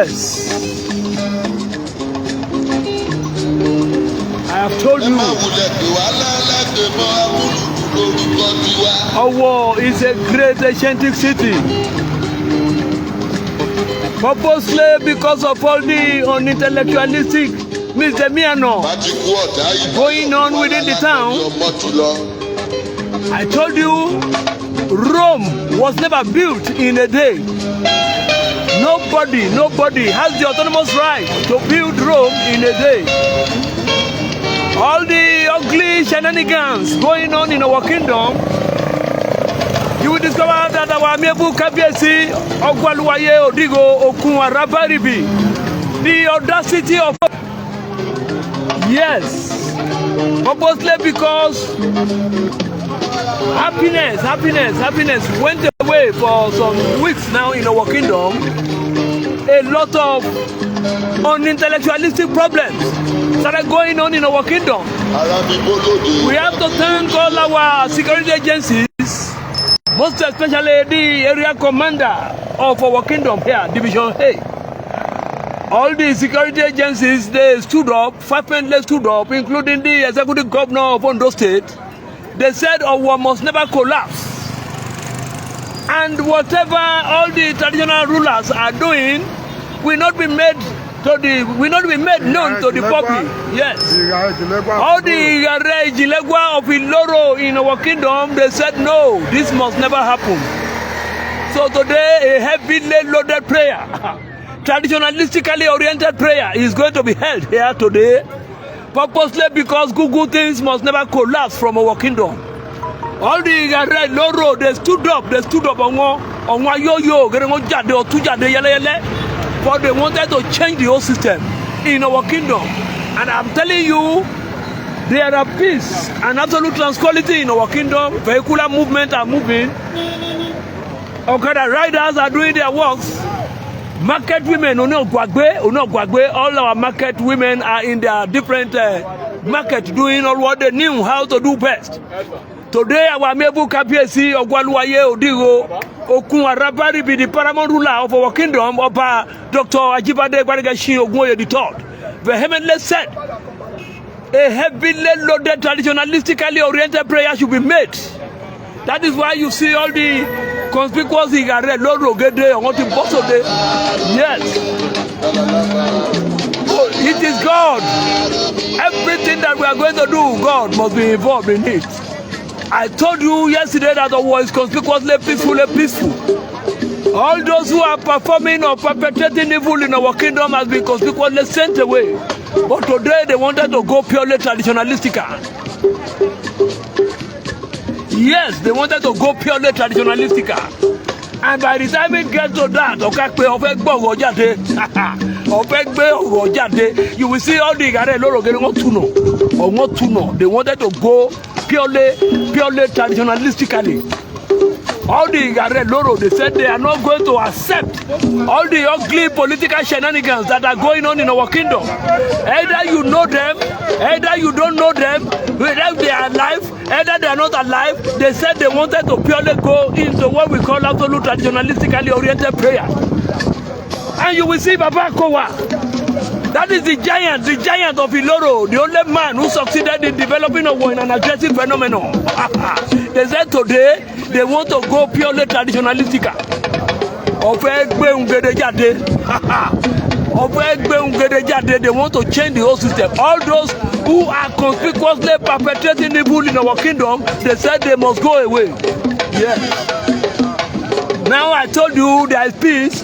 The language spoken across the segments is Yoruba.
Yes. I have told you. Owo is a great ancient city. Purposely because of all the unintellectualistic misdemeanor going on within the town. I told you, Rome was never built in a day. Nobody has the autonomous right to build Rome in a day. All the ugly shenanigans going on in our kingdom, you will discover that our amiable Kábíyèsi, Ogwaloye, Odigo, Okunwarabaribi, the audacity of... Yes, purposely because happiness went away for some weeks now in our kingdom. A lot of unintellectualistic problems started going on in our kingdom. We have to thank all our security agencies, most especially the area commander of our kingdom here, Division A. All the security agencies, they stood up, fervently stood up, including the executive governor of Ondo State. They said Owo must never collapse. And whatever all the traditional rulers are doing will not be made known to the public. Yes. All the Jídé of Olowo in our kingdom, they said no, this must never happen. So today, a heavily loaded prayer, traditionalistically oriented prayer is going to be held here today, purposely because good things must never collapse from our kingdom. All the Olowo, they stood up on yo-yo, but they wanted to change the whole system in our kingdom. And I'm telling you, there are peace and absolute tranquility in our kingdom. Vehicular movement are moving. Okada riders are doing their works. Market women, all our market women are in their different market doing all what they knew how to do best. Today, our amiable Kábíyèsi, Ogwaloye, Odigo, Okunwarabaribi, the Paramount ruler of our kingdom, Dr. Ajibade, Gbadegesin, Ogunoye III, vehemently said, a heavily loaded, traditionalistically oriented prayer should be made. That is why you see all the conspicuous Loro Gede on the boss of the... Yes. Oh, it is God. Everything that we are going to do, God must be involved in it. I told you yesterday that the war is conspicuously peaceful. All those who are performing or perpetrating evil in our kingdom has been conspicuously sent away. But today they wanted to go purely traditionalistic. Yes, they wanted to go purely traditionalistic. And by the time it gets to that, you will see all the they wanted to go purely traditionalistically. All the Loro, they said they are not going to accept all the ugly political shenanigans that are going on in our kingdom. Either you know them, either you don't know them, whether they are alive, either they are not alive. They said they wanted to purely go into what we call absolute traditionalistically oriented prayer. And you will see Baba Kowa. That is the giant of Olowo, the only man who succeeded in developing Owo in an aggressive phenomenon. They said today they want to go purely traditionalistic. They want to change the whole system. All those who are conspicuously perpetrating evil in our kingdom, they said they must go away. Yes. Now I told you there is peace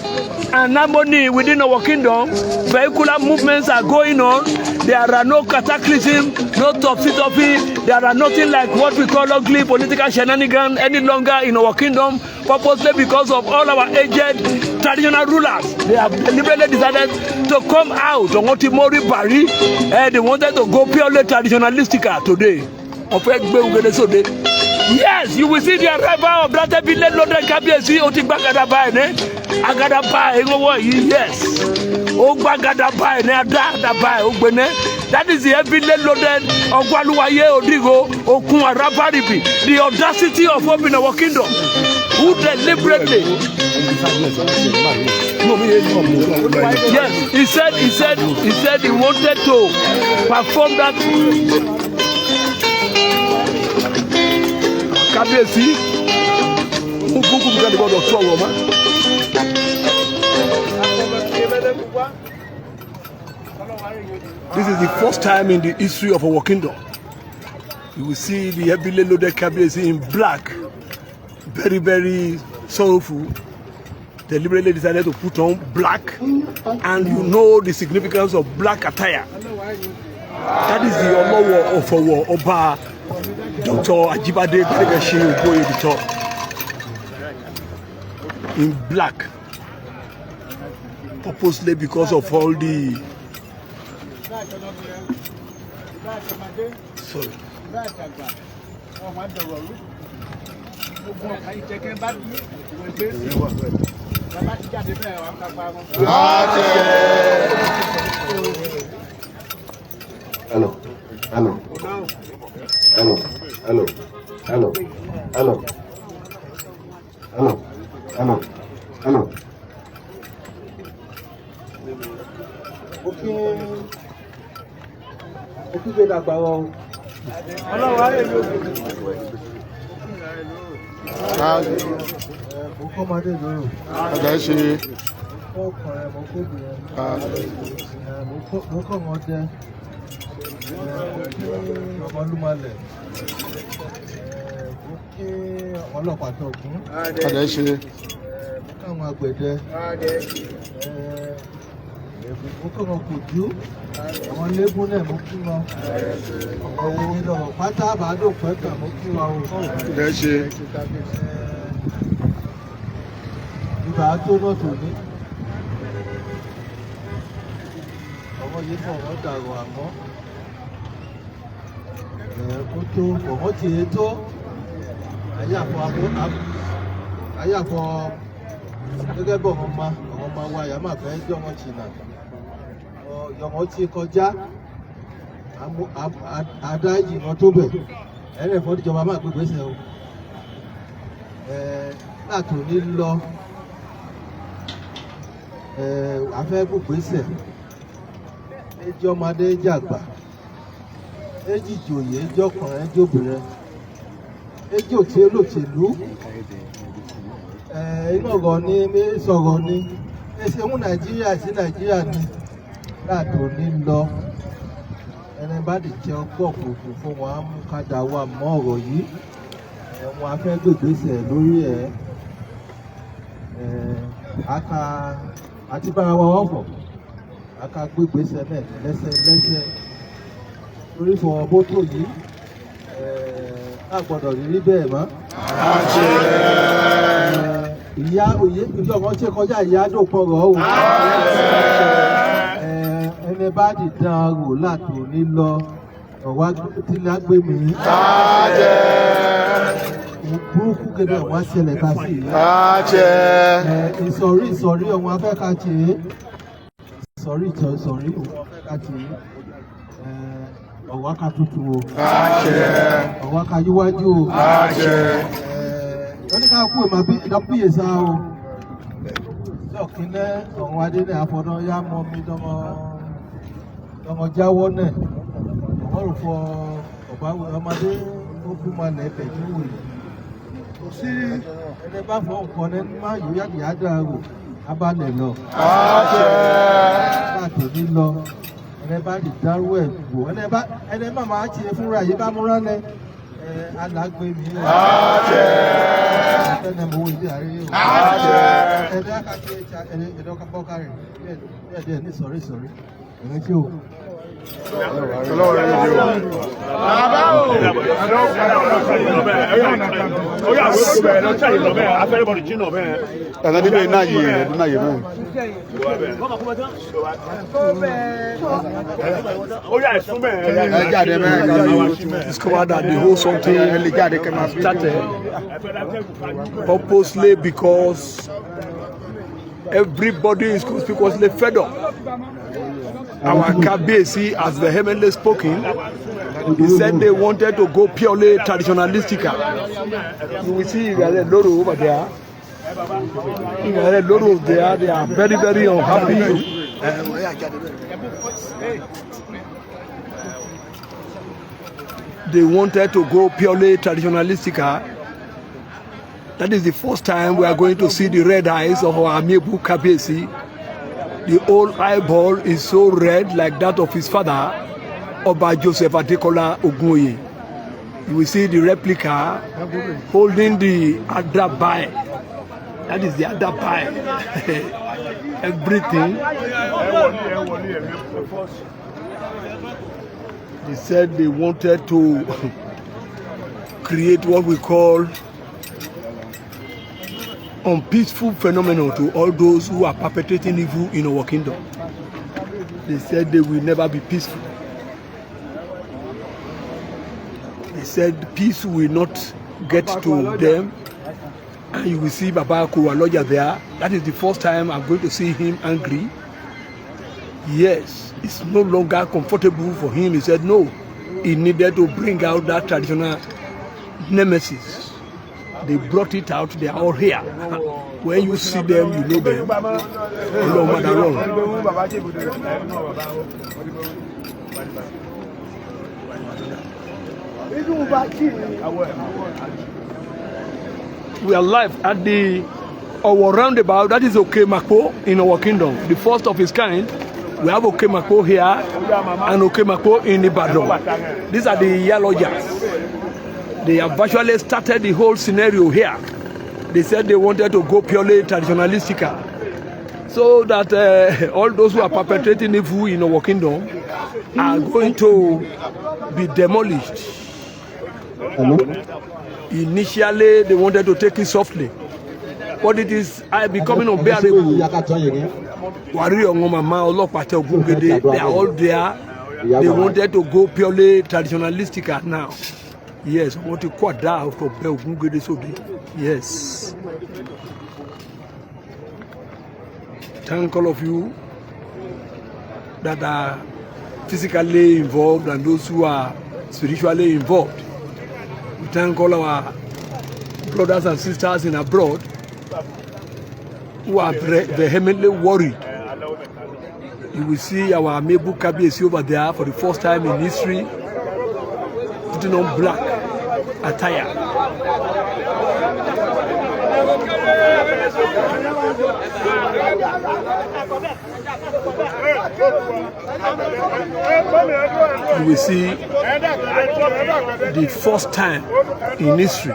and harmony within our kingdom. Vehicular movements are going on. There are no cataclysm, no topsy-turvy. There are nothing like what we call ugly political shenanigans any longer in our kingdom, purposely because of all our aged traditional rulers. They have deliberately decided to come out on Otimori Bari, and they wanted to go purely traditionalistic today. Yes, you will see the arrival of that village loaded Kábíyèsi Otigbagadabai, Agadabai, yes. Ogbagadabai, Adadabai, Ogbene. That is the heavily loaded Ogwaloye, Odigo, Okunwarabaribi, the audacity of hope in our kingdom. who deliberately. Yes, he said he wanted to perform that. Kábíyèsi, this is the first time in the history of our kingdom you will see the heavily loaded Kábíyèsi in black, very, very sorrowful. Deliberately decided to put on black, and you know the significance of black attire. That is the Olowo of our Oba, Dr. Ajibade Gbadegesin in black, purposely because of all the. Sorry. Hello. Discover that the whole something started purposely because everybody is conspicuously fed up our Kábíyèsi has vehemently spoken. He said they wanted to go purely traditionalistic. You will see there are Loro over there. There are Loro there. They are very, very unhappy. They wanted to go purely traditionalistic. That is the first time we are going to see the red eyes of our amiable Kábíyèsi. The whole eyeball is so red like that of his father, Oba Joseph Adekola Ogunoye. You will see the replica holding the Adabai. That is the Adabai. Everything. They said they wanted to create what we call unpeaceful phenomenon to all those who are perpetrating evil in our kingdom. They said they will never be peaceful. They said peace will not get to them. And you will see Baba Kowaloja there. That is the first time I'm going to see him angry. Yes, it's no longer comfortable for him. He said no. He needed to bring out that traditional nemesis. They brought it out. They are all here. When you see them, you know them. We are live at the Owo roundabout. That is Okemako in our kingdom, the first of its kind. We have Okemako here and Okemako in Ibadan. These are the yellow jars. They have virtually started the whole scenario here. They said they wanted to go purely traditionalistic, so that all those who are perpetrating evil in our kingdom are going to be demolished. Initially, they wanted to take it softly, but it is becoming unbearable. They are all there. They wanted to go purely traditionalistic now. Yes, what you call that for Ogwata so yes. Thank all of you that are physically involved and those who are spiritually involved. We thank all our brothers and sisters in abroad who are vehemently worried. You will see our amiable Kábíyèsi over there for the first time in history, putting on black attire. You will see the first time in history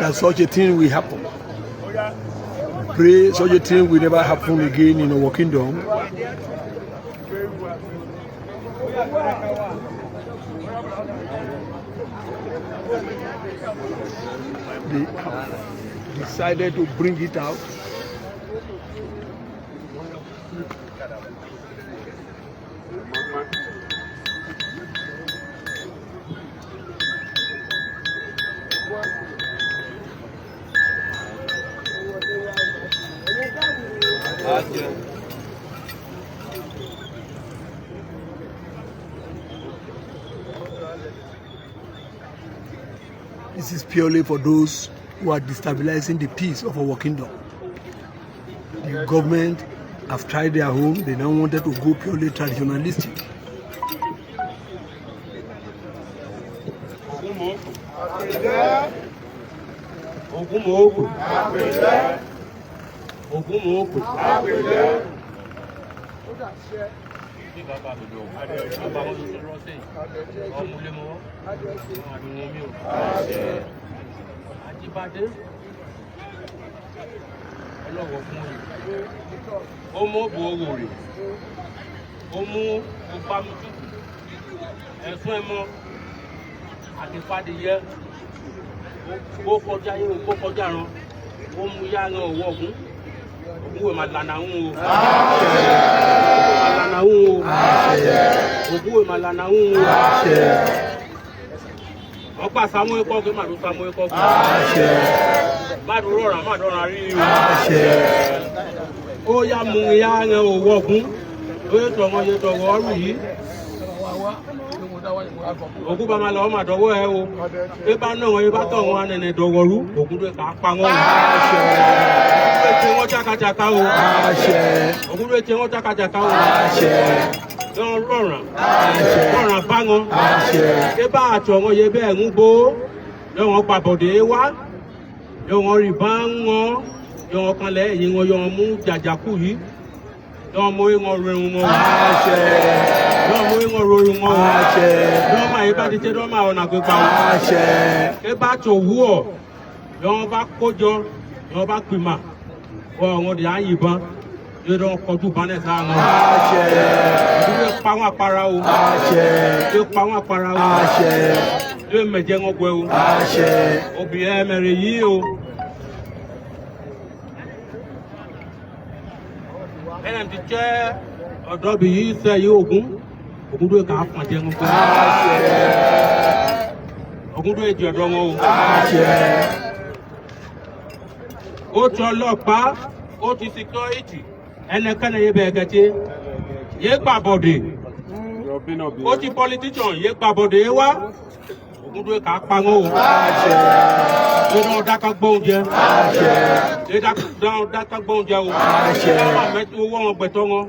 that such a thing will happen. Pray such a thing will never happen again in our kingdom. They decided to bring it out. This is purely for those who are destabilizing the peace of our kingdom. The government have tried their own. They now wanted to go purely traditionalistic. Ajibade, Olowo Omo Bowori, Omo Obamutu, Ẹ̀fún ẹmọ, àti fàdíyẹ, ó kọjá yín, ó kọjá ran, ó mú yá ran ọwọ́ ọ̀gún, ògún máa lànà ń o. Ògún máa lànà ń o. Ọ̀pá Samuel kọ́kẹ́ màdó Samuel kọ́kẹ́. Màdó rọra màdó rọra rí i. Ó yá mú yá ran ọwọ́ ọ̀gún. Oye tó ọmọ yẹ tọwọ́ ọrùn yìí. Ògún bá máa lọ ọmọ àdọ́wọ́ ẹ o. Ẹ bá náà wọn, ẹ bá tọ̀ wọn anẹ̀nẹ̀ dọ̀wọ́rú. Ògún tó kà á pa wọn. Ògún tó ti wọn jákàjàká o. Ògún tó ti wọn jákàjàká o. Lọ́n rọ̀ràn. Rọ̀ràn bá wọn. Ẹ bá àtọ̀ wọn yẹ bẹ́ẹ̀ ń gbó. Lọ́wọ́n pàbọ̀dé wá. Lọ́wọ́n rì bá wọn. Lọ́wọ́n kanlẹ̀ ẹ̀yìn wọn yọ wọn mú jàjàkú yìí. Lọ́wọ́n mú wọn rẹ̀rùn wọn. Lọ́wọ́n mú wọn rọrùn wọn. Lọ́wọ́n máa yẹ bá ti tẹ́ lọ́wọ́n máa ọ̀nà pípa wọn. Ẹ bá tó wú ọ̀. Lọ́wọ́n bá kójọ. Lọ́wọ́n bá pìmà. Wọ́n wọn dì á yìnbọn. Yóò kọjú bánẹ̀ sáà wọn. Yóò pa wọn àpárá o. Yóò pa wọn àpárá o. Yóò mẹ̀jẹ̀ wọn gbẹ o. Obìnrin ẹ̀mẹ̀rẹ̀ yìí o. Ẹnì tí jẹ́ ọ̀dọ́bì yìí sẹ́ yìí Ògún. Ògún tó kà á fún àjẹun gbẹ. Ògún tó di ọ̀dọ́ wọn o. Ó ti ọlọ́pàá, ó ti security. Ẹnìkanì yìí bẹ̀ẹ̀ kẹ́tẹ́. Yé gbàbọ̀dé. Ó ti politician yé gbàbọ̀dé wá. Ògún tó kà á pa wọn o. Yé dán dáká gbóúnjẹ. Yé dán dáká gbóúnjẹ o. Dáwọn mẹ́tò owó wọn gbẹ̀tọ́ wọn.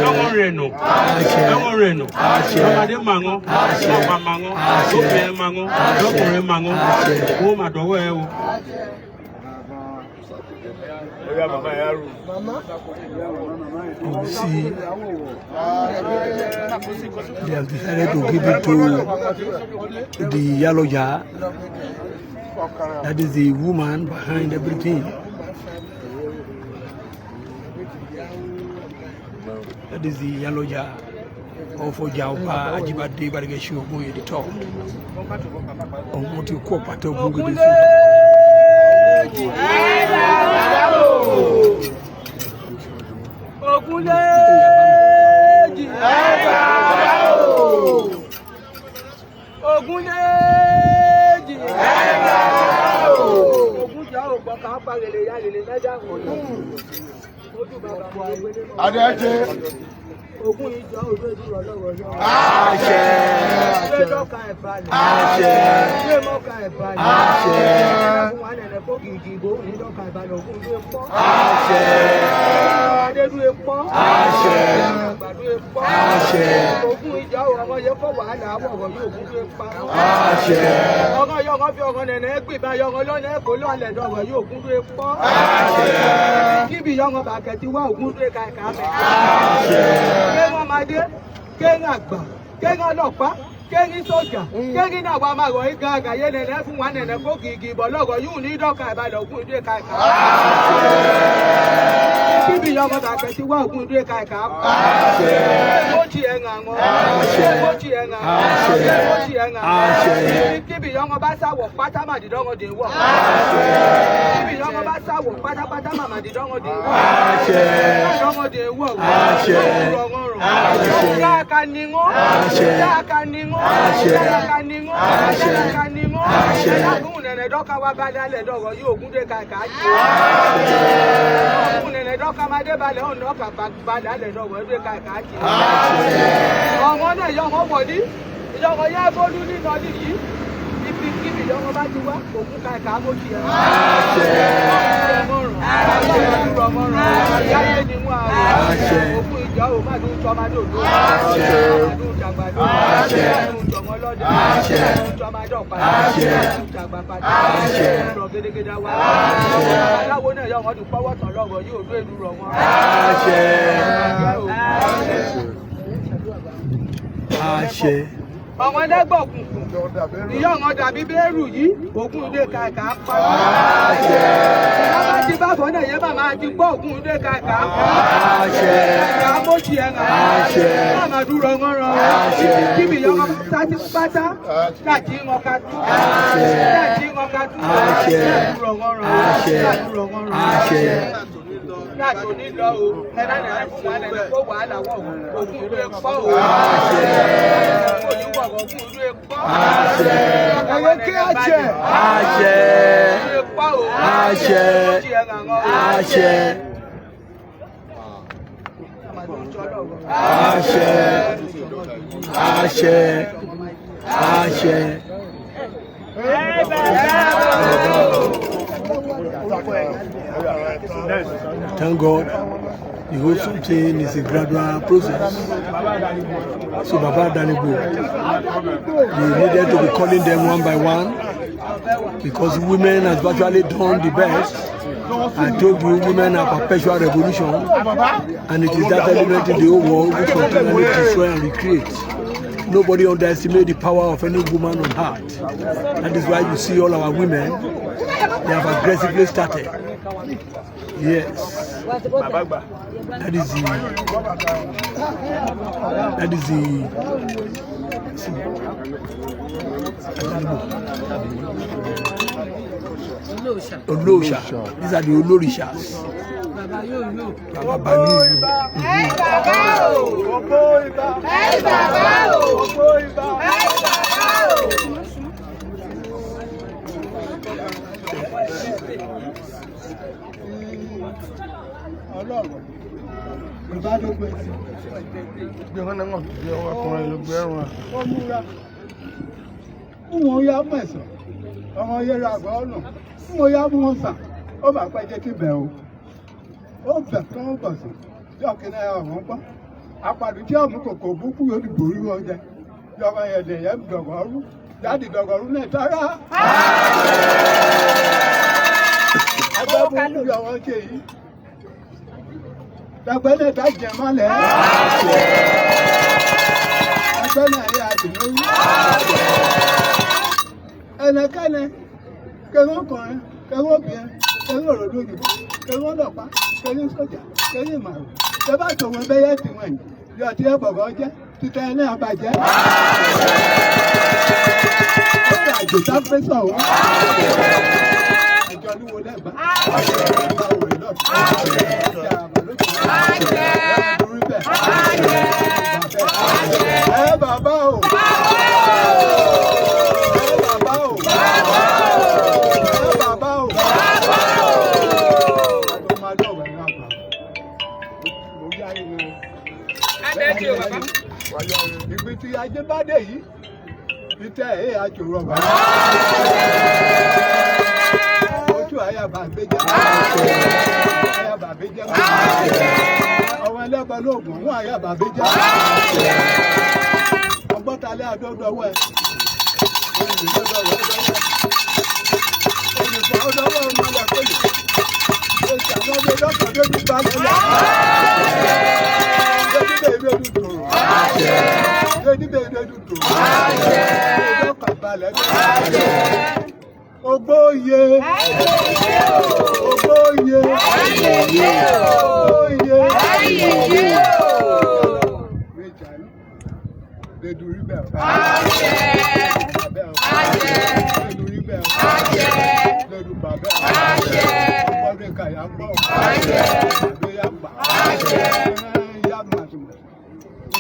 Dáwọn rẹ̀ nù. Dáwọn rẹ̀ nù. Ọmọdé mà wọn. Ọmọ mà wọn. Lóbìnrin mà wọn. Lọ́kùnrin mà wọn. Owó mà dọ́wọ́ ẹ o. You see, they have decided to give it to the yellow jar. That is the woman behind everything. That is the yellow jar of Ojaupa Ajibade Gbadegesin Ogunoye the top. Ọmọ tí kò pàtó Ogunoye the Ogun ìjọ òjò ìdúró lọ́wọ́ yọ. Àṣẹ. Ṣé lọ́ka ẹ̀fà ni? Àṣẹ. Ṣé mọ́ka ẹ̀fà ni? Àṣẹ. Fún wa nẹ̀nẹ̀ fún kìkì ìbò ní lọ́ka ẹ̀fà ni ògùn ìdúró pọ́. Àṣẹ. Adédúró pọ́. Àṣẹ. Àgbàdúró pọ́. Àṣẹ. Ogun ìjọ ọmọ yẹ kọ́ wàhálà àwọ̀wọ̀ yóò ògùn ìdúró pa. Àṣẹ. Ọmọ yọ ọmọ fi ọmọ nẹ̀nẹ̀ gbìbá yọ ọmọ lọ́nà ẹ̀kọ́ lọ́lẹ̀ dọ̀wọ̀ yóò ògùn ìdúró pọ́. Àṣẹ. Kíbi yọ ọmọ bàkẹ́tì wá ògùn ìdúró ka ẹ̀ka mẹ́. Àṣẹ. Kéwọn máa dé, kéwọn àgbà, kéwọn ọlọ́pàá, kéwọn sójà, kéwọn náà wà máa rọ̀ yí gan àgàyé nẹ̀nẹ̀ fún wa nẹ̀nẹ̀ kó kìkì ìbọ̀ lọ́rọ̀ yóò ní dọ́ka ìbàlẹ̀ ògùn ìdúró ka ẹ̀ka. Kíbi yọ ọmọ bàkẹ́tì wá ògùn ìdúró ka ẹ̀ka. Ó ti ẹ̀ ngà wọn. Ó ti ẹ̀ ngà wọn. Ó ti ẹ̀ ngà wọn. Kíbi yọ ọmọ bá sáwọ̀ pátá màdìdọ́rọ̀ dè wọ̀. Kíbi yọ ọmọ bá sáwọ̀ pátápátá màdìdọ́rọ̀ dè wọ̀. Màdìdọ́rọ̀ dè wọ̀. Dáàkà ni wọ́n. Dáàkà ni wọ́n. Dáàkà ni wọ́n. Dáàkà ni wọ́n. Ẹ̀dàgún nẹ̀nẹ̀ dọ́ka wá bá dálẹ̀ dọ̀rọ̀ yóò gún dé kàkà jù. Ọ̀gún nẹ̀nẹ̀ dọ́ka máa dé balẹ̀ ọ̀nà ọ̀kà bá dálẹ̀ dọ̀rọ̀ dé kàkà jù. Ọmọ náà yọ ọmọ wọ̀dí. Ìjọba yá bólú nínú ọdún yìí. Ibi ìjọba bá ti wá òkú kàkà mọ́jì ẹ̀. Ọmọ rán. Yáyé ni wọ́n àwọn. Òkú ìjọ ò má dún tọ́ máa dòdò. Máa dún jàgbàdo. Máa dún jọmọ lọ́dẹ. Máa dún tọ́ máa dọ̀pá. Máa dún jàgbà padà. Rọ̀ gédégédé wá. Aláwo náà yọ ọmọdún pọ́wọ́ tán lọ́wọ́ yóò dún èlú rọ̀ wọn. Àṣẹ. Ọmọ ẹlẹ́gbọ̀n òkùnkùn. Ìyá ọ̀hún dàbí bẹ́ẹ̀rù yìí. Ògùn ìdè kàkà pa. Ìjọba ti bá bọ̀ náà yẹn bàmá ti gbọ́ ògùn ìdè kàkà pa. Kàkà mọ́tì ẹ̀ nà. Máàmá dúró wọn rán. Kíbi ìyá ọmọ sáti pátá. Láti wọn ká tú. Láti wọn ká tú. Láti dúró wọn rán. Láti dúró wọn rán. Láti òní lọ o. Ẹ̀rọ náà fún wa lẹ́nu kó wàhálà wọ̀ ògùn ìdè pọ̀ o. Ẹyẹ kí àṣẹ. Àṣẹ. Àṣẹ. Àṣẹ. Thank God. The whole thing is a gradual process. So Baba Danibo, we needed to be calling them one by one because women have virtually done the best. I told you women are perpetual revolution, and it is that element in the whole world which continually destroy and recreate. Nobody underestimates the power of any woman on earth. That is why you see all our women, they have aggressively started. Yes. That is the Olosha. These are the Olorishas. Baba Dagbele ta jẹ mọ́lẹ̀. Dagbele ayé àdìmọ́rí. Ẹnìkẹ́ni kẹ́rọ́ ọkùnrin, kẹ́rọ́ obìnrin, kẹ́rọ́ òròlóyìn, kẹ́rọ́ ọlọ́pàá, kẹ́rọ́ sọ́jà, kẹ́rọ́ ìmàrún. Tẹ́bá tòun ẹgbẹ́yẹ tì wọ̀nyí, bí ọtí ẹ bọ̀bọ̀ jẹ́, títẹ ẹ náà bàjẹ́. Ó rà àjò tá pé sọ̀rọ̀. Àjọ olúwo lẹ́gbàá. Àjọ òwe lọ́pàá. Bàbá o. Bàbá o. Bàbá o. Ibi tí Ajibade yìí, ìtẹ́ ẹ̀ àjòrò bàbá. Ojú àyàbá gbéjà. Àyàbá gbéjà. Àwọn ẹlẹ́bọ̀ lóògùn wọn àyàbá gbéjà. Ọgbọ́talẹ́ àdọ́dọ́wọ́ ẹ̀. Olùkọ́ ọdọ́wọ́ ọmọ ẹlẹ́kọ̀ọ́lù. Oṣù àwọn ọmọ dọ́kítà tó ti bá lọ́lẹ̀. Lójúbẹ̀ ìwé dùdù. Lójúbẹ̀ ìwé dùdù. Ìdọ́kà balẹ̀ bẹ́ẹ̀. Ogboyè. Ogboyè. Ogboyè. Lẹ́dùrí bẹ́ẹ̀. Lẹ́dùrí bẹ́ẹ̀. Lẹ́dù bàbẹ́. Ọmọdé kàyà gbọ́. Àgbéyà gbà. Yá màtúmọ̀.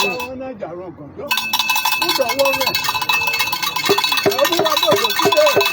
Wọ́n náà jàrọ̀ gànjọ́. Nígbà wọ́n rẹ̀. Ẹ̀rú wa bọ̀ lọ sílẹ̀.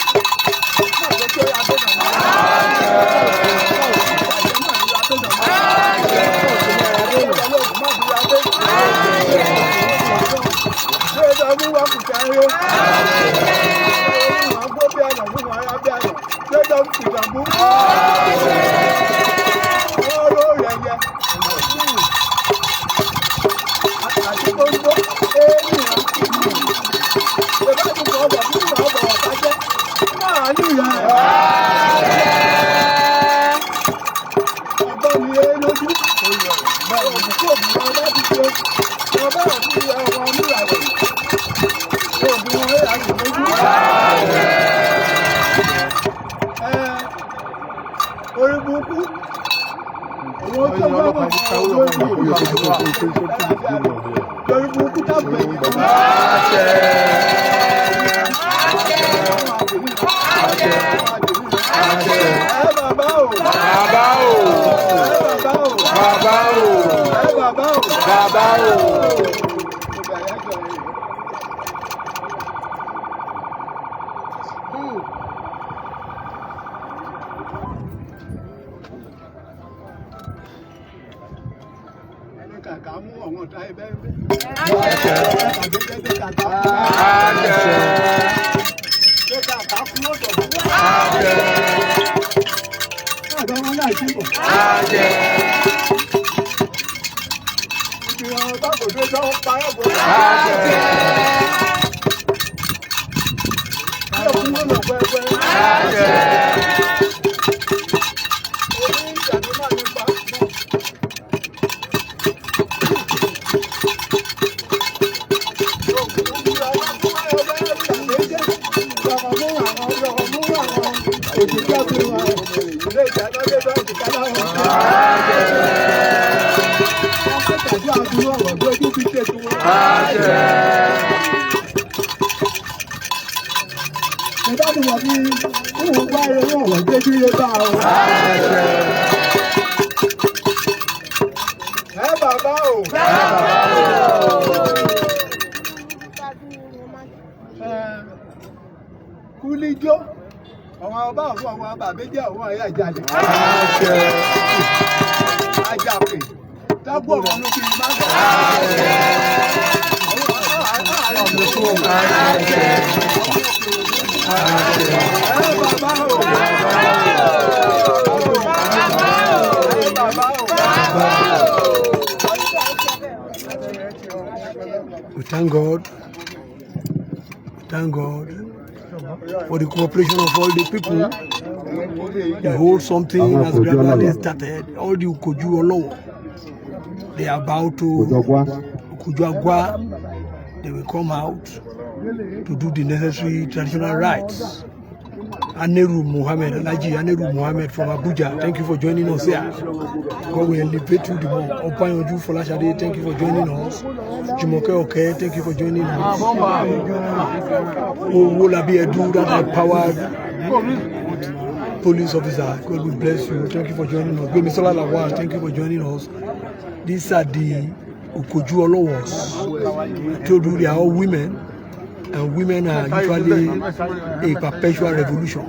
kàkà mú ọ̀wọ́n ọ̀tá ẹgbẹ́ ẹgbẹ́. Ṣé kàkà fún ọ̀dọ̀? Ọ̀dọ̀ wọn náà ṣì bọ̀. Ìgbìyànjú bá kò dé sọ́wọ́ pa ẹ̀bùn. Báyọ̀ fún wọn lọ pẹ́pẹ́. Kúlíjó àwọn ọba àwọn àwọn àbàbéjì àwọn ẹ̀yà ìjàlẹ̀. Ajàpè tábù ọ̀rọ̀ ló fi máa ń bọ̀. We thank God. Thank God for the cooperation of all the people. The whole something has gradually started. All the Ukoju Olowo, they are about to Ukujuagwa. They will come out to do the necessary traditional rites. Aneru Muhammad, Alaji Aneru Muhammad from Abuja, thank you for joining us here. God will elevate you the more. Opanyoju Folashade, thank you for joining us. Jumoke Oke, thank you for joining us. Owo Land, that empowered police officer, God will bless you. Thank you for joining us. Gbemisola Lawal, thank you for joining us. These are the Ukoju Olowos. I told you they are all women. And women are usually a perpetual revolution.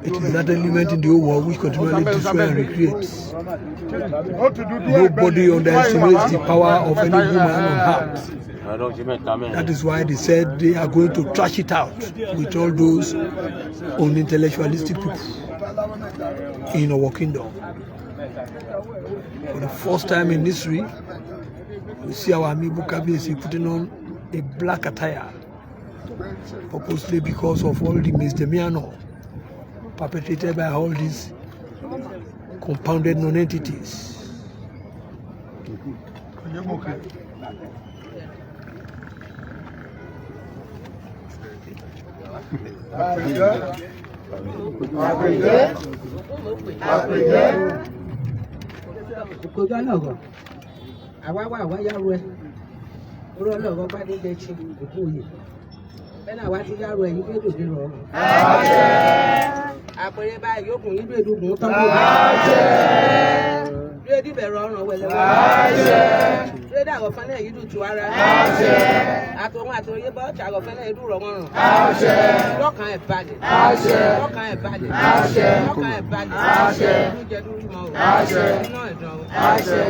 It is that element in the whole world which continually destroys and recreates. Nobody underestimates the power of any woman on earth. That is why they said they are going to trash it out with all those unintellectualistic people in Owo Kingdom. For the first time in history, we see our amiable Kábíyèsi putting on a black attire, purposely because of all the misdemeanor perpetrated by all these compounded non-entities. Orí ọlọ́run Gbadegesin Ogwata. Bẹ́ẹ̀ni àwa ti yárò ẹ̀yìn pé dòde rọrùn. Àpẹẹrẹ báyìí yóò kùn yín bí èdùnkùn tán kó. Bí èdè bẹ̀rẹ̀ ọ̀ràn wẹ̀lẹ̀wẹ̀. Bí èdè àgọ̀fẹ́ náà yìí dùn tu ara. Àtòun àtòyé bọ́ ọ̀chà àgọ̀fẹ́ náà yìí dùn rọ̀ wọ́n rùn. Lọ́kàn ẹ̀ balẹ̀. Lọ́kàn ẹ̀ balẹ̀. Lọ́kàn ẹ̀ balẹ̀. Inú jẹ dúró mọ́ o. Iná ẹ̀dán o.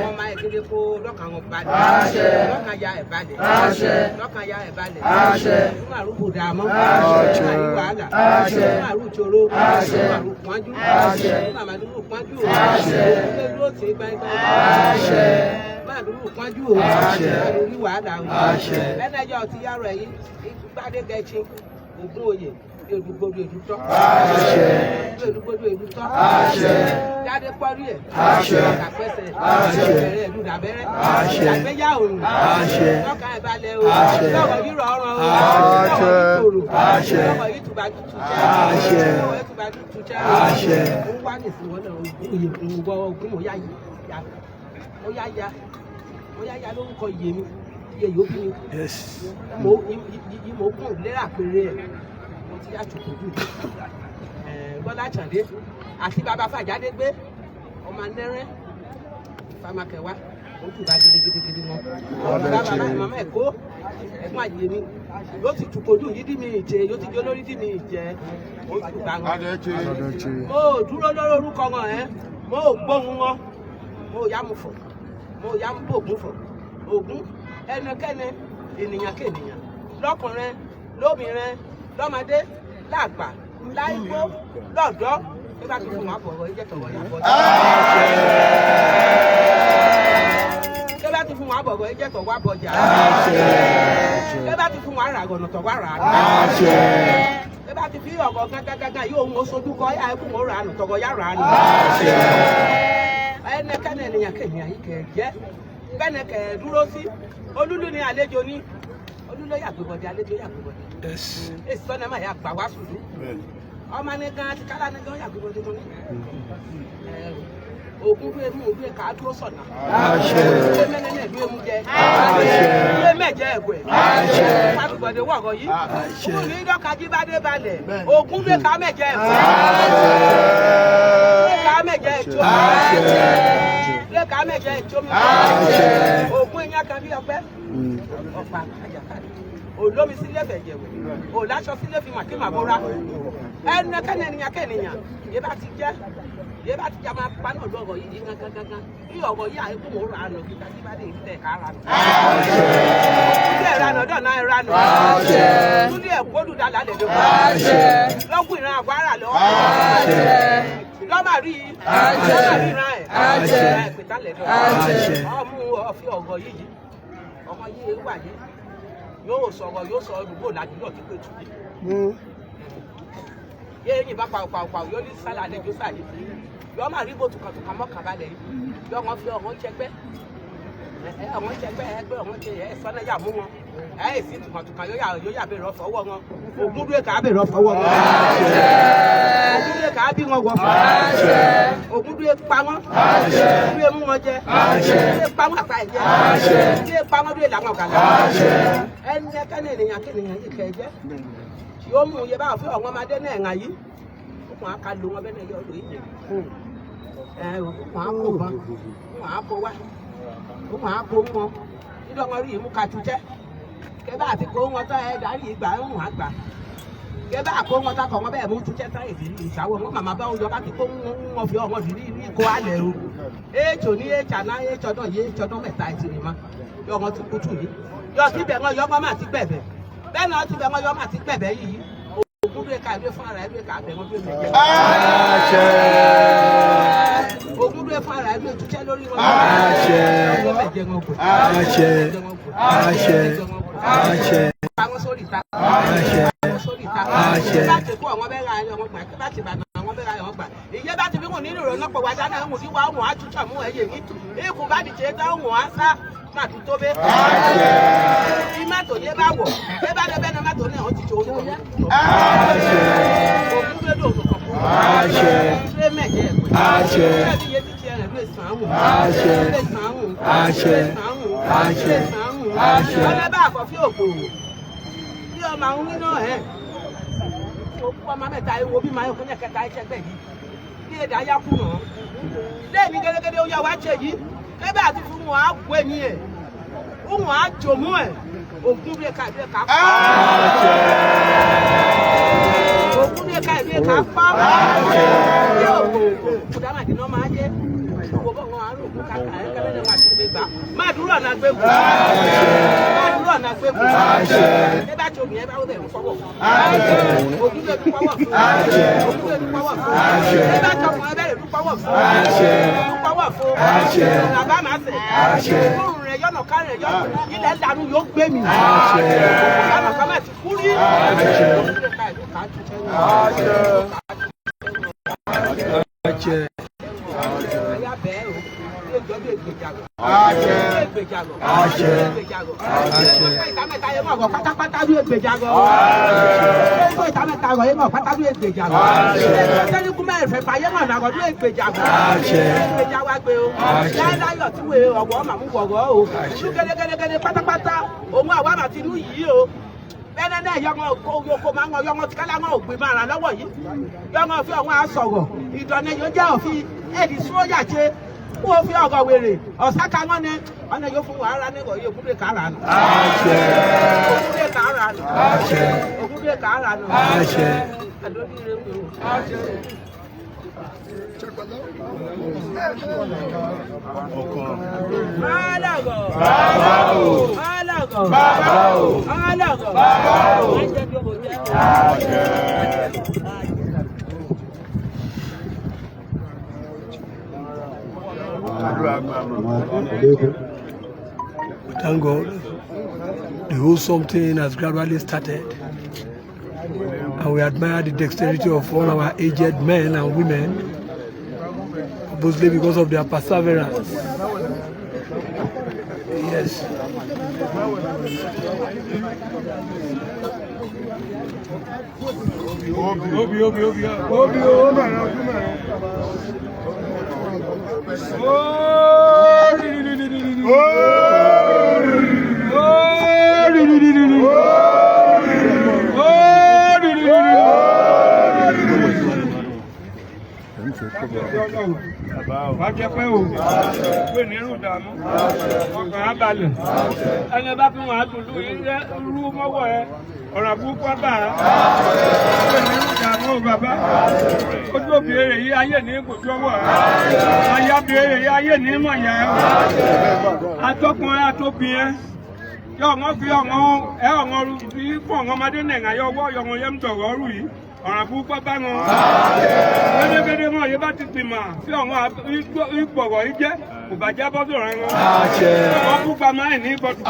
Wọ́n máa kéde kó lọ́kàn wọn balẹ̀. Lọ́kàn ya ẹ̀ balẹ̀. Lọ́kàn ya ẹ̀ balẹ̀. Inú àrùkù dààmú. Inú àrùkù wàhálà. Inú àrùkù ìṣòro. Inú àrùkù pọ́njú. Inú àmàdúró pọ́njú o. Inú ìlú òtí gbẹ́ngbẹ́. Máàdúró pọ́njú o. Máàdúró wàhálà o. Lẹ́nẹ̀jọ́ ti yàrá ẹ̀yìn Gbadegesin Ogunoye. Èdùgbòdò èdùtọ́. Èdùgbòdò èdùtọ́. Jáde pọ́rí ẹ̀. Àpẹẹsẹ̀. Ìbẹ̀rẹ̀ ẹ̀dùn dàbẹ́rẹ́. Ìdàgbéyà òrùn. Lọ́kàn ẹ̀ balẹ̀ o. Lọ́wọ́ yìí rọ̀ ọ̀ràn o. Lọ́wọ́ yìí tòrò. Lọ́wọ́ yìí tùbàdù tùjẹ́. Lọ́wọ́ yìí tùbàdù tùjẹ́. Ó wá nìsín wọn náà ìwọ ogun ó yá ya. Ó yá ya. Ó yá ya lórúkọ iye mi. Iye yóò bí mi. Mo kún lérà péré ẹ̀. Ti yá tukù jù Bọ́lá Àjàdé àti bàbá Fàjádé gbé ọmọ anẹ́rẹ́ Fámakẹ̀wá ojú bá gidigidi wọn bàbá màmá ẹ̀kọ́ ẹ̀gbọ́n àjèyẹ mi yóò ti tukù jù yìí dí mi ìjẹ yóò ti jẹ́ olórí dí mi ìjẹ ojú bá wọn. Mo dúró lórí orúkọ wọn mo gbóhùn wọn mo yá mu fọ̀ mo yá ń bògún fọ ògún ẹnikẹ́ni ènìyàn kéènìyàn lọ́kùnrin lóbìnrin lọ́mọdé lágbà láìgbó lọ́dọ̀ bí bá ti fún wa bọ̀wọ̀ ẹ jẹ́ tọ̀wọ̀ yà bọ̀ bí bá ti fún wa bọ̀wọ̀ ẹ jẹ́ tọ̀wọ̀ bọ̀jà bí bá ti fún wa ràgọ̀nà tọ̀wọ̀ rà bí bá ti fi ọ̀gọ̀ gágágágá yóò mú sojú kọ́ yà ẹkún mọ́ rà nù tọ̀wọ̀ yà rà nù ẹnikẹ́ni ènìyàn kéènìyàn yìí kẹ̀ jẹ́ bẹ́ẹ̀ni kẹ̀ dúró sí olúlu ni àlejò ní olúlo yàgbébọdé àlejò yàgbébọdé èsì tọ́nà máa yà gbà wá sùdú ọmọ ní gan ti kálá ní gan yàgbébọdé tó ní ògùn bí emu òbí ká dúró sọ̀nà ilé mẹ́nẹ́nẹ́ ìlú emu jẹ ilé mẹ́jẹ ẹ̀gbẹ́ yàgbébọdé wọ̀gọ̀ yìí ògùn ní dọ́ka Jíbádé balẹ̀ ògùn bí ká mẹ́jẹ ẹ̀gbẹ́ ká mẹ́jẹ ẹ̀jọ́ ká mẹ́jẹ ẹ̀jọ́ mi ògùn ìyá kan bí ọpẹ́ ọ̀pá àjàkadì olómi sílé fẹ̀jẹ̀ wẹ̀ òláṣọ sílé fi màkì màbúra ẹnìkan ènìyàn kẹ́nìyàn yé bá ti jẹ́ máa pa náà lọ́rọ̀ yìí gangan bí ọ̀rọ̀ yìí àìkú mò ń ra nù kíkà Jíbádé ìtẹ̀ ká ra nù. Túlẹ̀ ìranù dọ̀nà ìranù. Túlẹ̀ ẹ̀kọ́dù dáadáa lè dẹ́kun. Lọ́gùn ìran àgbára lọ. Lọ́mà rí ìran ẹ̀. Ẹ̀pẹ̀tà lè dẹ́kun. Ọmú ọ̀fi ọ̀rọ̀ yìí ọmọ yìí wà yìí yóò sọ̀rọ̀ yóò sọ olùgbò làdúgbò tí kò tù yìí. Yé eyín bá pàwọ̀pàwọ̀ yóò ní sálà lẹ́jọ́ sáyé yóò máa rí bòtù kàtùkà mọ́ kàbálẹ̀ yìí yóò wọ́n fi ọ̀hún jẹgbẹ́ ọ̀hún jẹgbẹ́ ẹgbẹ́ ọ̀hún jẹ ẹ̀ sọ́nà yà mú wọn ẹ̀ sì tùkàtùkà yóò yà bẹ̀rẹ̀ ọ̀fọwọ́ wọn ògún dúró kà á bẹ̀rẹ̀ ọ̀fọwọ́ wọn ògún dúró kà á bí wọn wọ̀ ògún dúró pa wọn dúró mú wọn jẹ dúró pa wọn àpá ẹ̀jẹ̀ dúró pa wọn dúró làwọn ọ̀gá ẹnikẹ́ni ènìyàn kéèyàn yìí kẹ̀ jẹ́ yóò mú iye báwọn fún ọ̀wọ́n ọmọdé náà ẹ̀ǹgà yìí wọn á ka lo wọn bẹ́ẹ̀ náà yọ ọ̀dọ̀ yìí wọn á kó wọn wọn á kó wá wọn á kó wọn nígbà wọn rí ìmú kàtú jẹ́ kẹ́bà àti kó wọn tó ẹ̀ dárí ìgbà ń wọn àgbà kẹ́bà àkó wọn tó kọ̀ wọn bẹ́ẹ̀ mú tu jẹ́ sáyè sí ìṣàwọ̀ wọn màmá bá wọn yọ bá ti kó wọn fi ọmọ sí ní ìkó alẹ̀ o èèjò ní èèjà náà èèjọ náà yé èèjọ náà mẹ́ta ẹ̀ ti rìn mọ́ yọ wọn ti kútù yìí yọ síbẹ̀ wọn yọ wọn má ti gbẹ̀bẹ̀ bẹ́ẹ̀ náà ti bẹ̀ wọ́n yọ máa ti gbẹ̀bẹ̀ yìí ògún dúró ká ìwé fún ara ìwé ká bẹ̀ wọ́n dúró méje. ògún dúró fún ara ìwé túnṣẹ́ lórí wọn. ìwé méje wọn kò. pàwọn sórí ìta. pàwọn sórí ìta. bá ti kó àwọn bẹ́ẹ̀ ra ẹni ọmọ gbà bá ti bàtà àwọn bẹ́ẹ̀ ra ẹni ọmọ gbà. ìyẹn bá ti fi wọn nínú ìrònú pọ̀ wájà náà wọn ti wá wọn á túnṣà mú ẹyẹ yìí. ikùn bá ti ṣe é dáhùn wọn á sá máa tún tó bẹ́ẹ̀. bí mọ́tò yẹ bá wọ̀ bẹ́ẹ̀ bá dẹ́bẹ́ ní mọ́tò náà ó ti ṣe orí wọn. òkú bẹ́ẹ̀ ló sọ̀kọ̀ fún wa. ṣé mẹ́jẹ ẹ̀kọ́ ṣé bí yẹ ti ṣe rẹ̀ ló sàn án wò. ló sàn án wò. ọ̀nà bá àkọ́fí òkò bí ọmọ àwọn nínú ẹ̀ òkú ọmọ mẹ́ta ewo bí máa ń kún ẹ̀kẹta ẹ̀ṣẹ̀ gbẹ̀ yìí bí èdè ayá kú nà án. lẹ́ẹ̀mí gẹ́gẹ́gẹ́ ó yá wá ṣe yìí ebe àti fún wọn á gbé ní ẹ wọn á jòmú ẹ ògún bí ẹka ìbí ẹka pa ògún bí ẹka ìbí ẹka pa bí ògùn kùdàmàdì náà máa jẹ owó bọ́ wọn àrùn ògún kàkà ẹ kẹlẹ́ ní wọn àti gbé gbà máa dúró ọ̀nà gbé gbà máa dúró ọ̀nà gbé gbà ẹ bá ti obìnrin ẹ bá wọ́n bẹ̀rù fọwọ́ ògún bí ẹbí pọ́wọ́ fún ògún bí ẹbí pọ́wọ́ fún ẹ bá tọkùn ẹ bẹ̀rẹ̀ pọ́wọ́ fún pọ́wọ́ fún ọ̀nà bá máa sẹ̀ fóònù rẹ̀ yọ̀nà ká rẹ̀ yọ̀nà ilẹ̀ ìdànù yóò gbé mi ọ̀nà ká máa ti kú rí pátápátá bí ègbèjàgọ ìtàmẹ́ta rọ̀ yé mọ̀ pátá bí ègbèjàgọ sẹ́nikú mẹ́rin fẹ́ fà yé mọ̀ nàgọ́ bí ègbèjàgọ ègbèjàgọ gbé o láyọ̀ tí wèé ọ̀gbọ́n màmú wọ̀gọ́ o ìlú gẹ́gẹ́gẹ́gẹ́ pátápátá òun àwọn àmàtí inú yìí o bẹ́ẹ̀ náà yọ̀ngọ̀ oko máa ń wọ yọ̀ngọ̀ tíkálá wọn ò gbé máa rà lọ́wọ́ yìí yọ̀ngọ̀ fi ọ̀wọ́n àsọ̀rọ̀ ìdọ̀nà yóò jẹ́ òfin ẹ̀dì sóyà ṣe wọ́n fi ọ̀gọ̀ wèrè ọ̀sáka wọn ni ọ̀nà yóò fún wàhálà nígbà yóò kúndé kàrà nù. òkúndé kàrà nù. òkúndé kàrà nù. Thank God, the whole something has gradually started, and we admire the dexterity of all our aged men and women, mostly because of their perseverance. Yes. Wá jẹ́ pé o pé ní irú ìdààmú ọkàn á balẹ̀ ẹni bá fi wọn á dùn lú mọ́wọ́ ẹ ọ̀rọ̀ àbúkú bá a pé ní irú ìdààmú o bàbá ojú òbíire yìí ayé ní kò jọ̀wọ́ ayábíire yìí ayé ní mọ̀ yẹ atọ́kùnrin atóbìnrin yọ ọ̀ngọ́ fi ọ̀ngọ́ fi fún ọ̀ngọ́ ọmọdé nẹ̀ngà yọ ọwọ́ yọ ọ̀ngọ́ yẹn ń tọ̀wọ́ rù yìí ọ̀ràn àbúkú bá wọn gẹ́gẹ́gẹ́ wọn yìí bá ti tì mà sí ọ̀ngọ́ ìpọ̀wọ̀ yìí jẹ́ kò bá já bọ́ sọ̀rọ̀ wọn wọ́n kú pa máa ní bọ́tù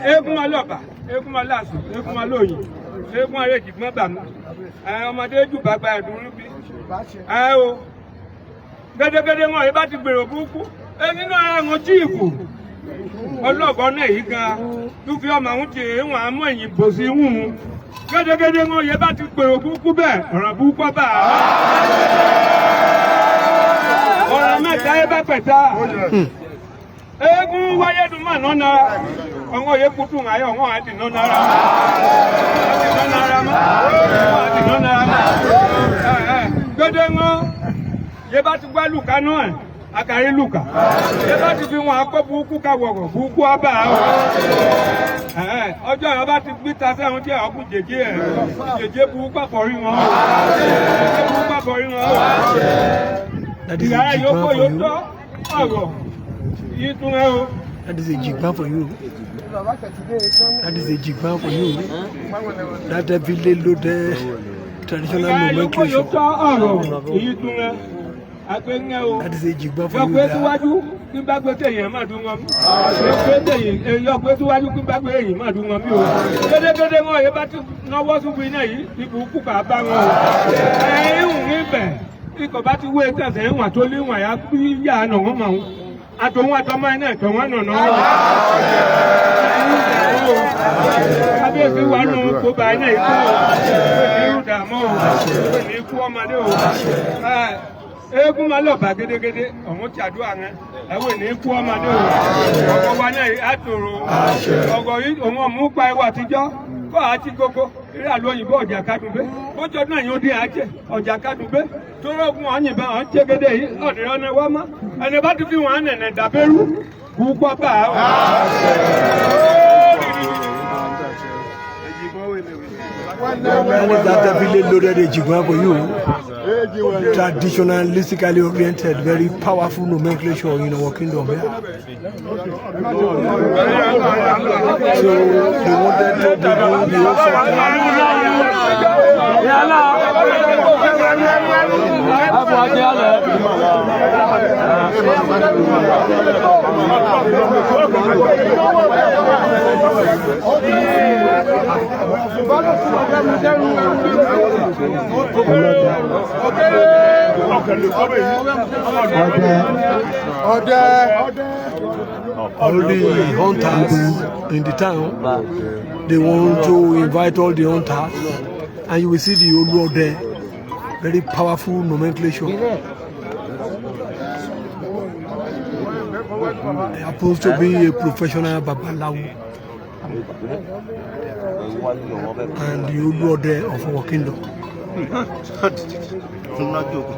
eégún máa lọ́ba eégún máa láàsù eégún máa lóyìn eégún aré ìjìgbọ́n bà mí ọmọdé jù bá gba ẹ̀dùn rúbí gẹ́gẹ́gẹ́ wọn yìí bá ti gbèrò burúkú nínú ara wọn tí ìkù ọlọ́gbọ́n náà yìí gan dúkìá ọmọ àwọn ti wọn àmọ́ ẹ̀yìn bò sí wù ú gẹ́gẹ́gẹ́ wọn yìí bá ti gbèrò burúkú bẹ́ẹ̀ ọ̀ràn burúkú bá ọ̀ràn mẹ́ta yìí bá pẹ̀ta eégún wáyé dùn mà nọ́nà ọ̀ngọ́ yìí kutu ńàyọ̀ ọ̀ngọ́ àti nọ́nà ara gẹ́gẹ́ wọn yìí bá ti gbá lùkà náà akari luka yẹba ti fi wọn akọ burúkú ká wọ̀rọ̀ burúkú ọba ọjọ́ yẹn bá ti gbé ta sẹ́wọ̀n tí àwọn kú jèjé burúkú àpọ̀rí wọn ìyá yòókù yóò tọ́ ọ̀rọ̀ yìí tún ẹ o. That is a jigba for you. That is a jigba for you. That a village loaded traditional nomenclature. Yòókù yóò tọ́ ọ̀rọ̀ yìí tún ẹ. That is a jigba for you. Yọ̀pẹ́ síwájú kí n bá gbé tẹ̀yìn máa dún wọn mí. Yọ̀pẹ́ síwájú kí n bá gbé èyìn máa dún wọn mí o. Gédégédé wọn yìí bá ti náwó súnfún iná yìí ibù kú kà bá wọn o. Ìhùn níbẹ̀ ikọ̀ bá ti wé tẹ̀sẹ̀ ìwọ̀n tó léwọ̀n yá bí yà á nà wọ́n mọ̀ wọn. Àtòwọn àtọmọ iná ìtọ̀ wọn nà náà. Kábíyèsí wà nù kó bá iná ikú o. Ní irú dààmú o. Ní ikú ọmọdé o. Eégún máa lọ bá gédégédé ọ̀hún ti àdúrà rẹ ẹ̀wọ̀n ní kú ọmọdé o ọkọ̀ wa náà àtòrò ọkọ̀ yìí òun ọ̀mú pa ẹwà àtijọ́ kọ́ àti gógó eré àlọ́ òyìnbó ọjà kádùnbé ó jọ náà yóò dín àjẹ ọjà kádùnbé tó rọ́gùn ọ̀yìnbá ọ̀hún jẹ́gẹ́dẹ́ yìí ọ̀dẹ̀rẹ̀ ọ̀nà wá má ẹni bá ti fi wọn nẹ̀nẹ̀ dàbẹ́rú púpọ̀ bá a. And is that the village loaded a jigba for you? Traditionalistically oriented, very powerful nomenclature in our kingdom. Yeah? So they wanted to do the all the hunters in the town, they want to invite all the hunters, and you will see the Olowo there, very powerful nomenclature. He happens to be a professional babalawo, and the Olowo there of our kingdom.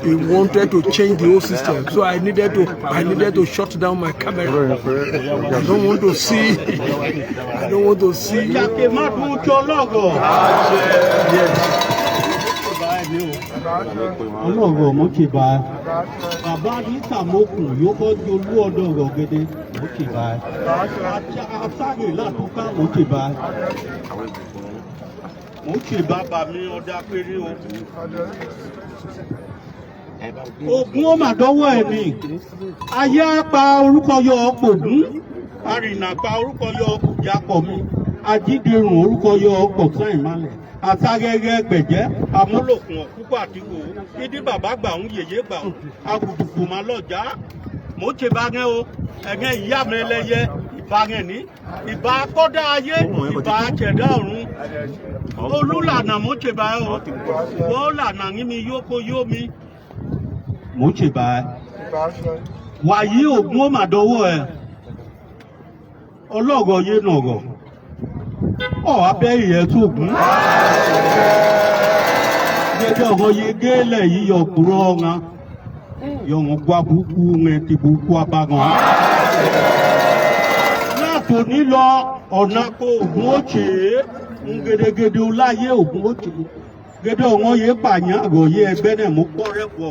He wanted to change the whole system, so I needed to shut down my camera. I don't want to see. I don't want to see. Yes. ọlọ́rọ̀ mo ti bá ẹ bàbá ní sàmókùn yóò kọ́ di olú ọ̀dọ̀ ọ̀rọ̀ gẹ́gẹ́ mo ti bá ẹ àṣàrè látúkà mo ti bá ẹ mo ti bá bàmí ọjà péré o. Ògún ó mà dọ́wọ́ ẹ̀ ni ayé á pa orúkọ yọ ọ̀pọ̀ ògún arìnà pa orúkọ yọ ọ̀pọ̀ jápọ̀ mi ajídẹrùn orúkọ yọ ọ̀pọ̀ sáìn malẹ̀ àtàgẹ́gẹ́ gbẹ̀jẹ́ amúlòkùn ọ̀kúkọ̀ àdìgbò dídí bàbá gbà ń yèyé gbà ń agùdùkù má lọ́jà mo ti bá gẹ́ o ẹ̀gẹ́ ìyá mi ẹlẹ́yẹ ìbá gẹ́ ní ìbá kọ́dá ayé ìbá àjẹ̀dá ọ̀run olùlànà mo ti bá ẹ o wọ́n lànà ní mi yókò yó mi mo ti bá ẹ wàyí Ògún ó mà dọ́wọ́ ẹ ọlọ́gọ̀ yé nàgọ̀ ọ̀ abẹ́rì ẹ̀ tó gún gẹ́gẹ́ ọ̀gọ́ yé gẹ́lẹ̀ yìí yọ kúrọ́ ọ̀gá yọ̀wọ̀n gbá burúkú ẹ̀ ti burúkú abágan látò nílọ ọ̀nà kó Ògún ó ṣe é ń gẹ́gẹ́gẹ́dẹ́ láyé Ògún ó ṣe é gẹ́gẹ́ ọ̀gọ́ yé pààyàn àgọ̀ yé ẹgbẹ́ náà mú pọ́ rẹ̀ pọ̀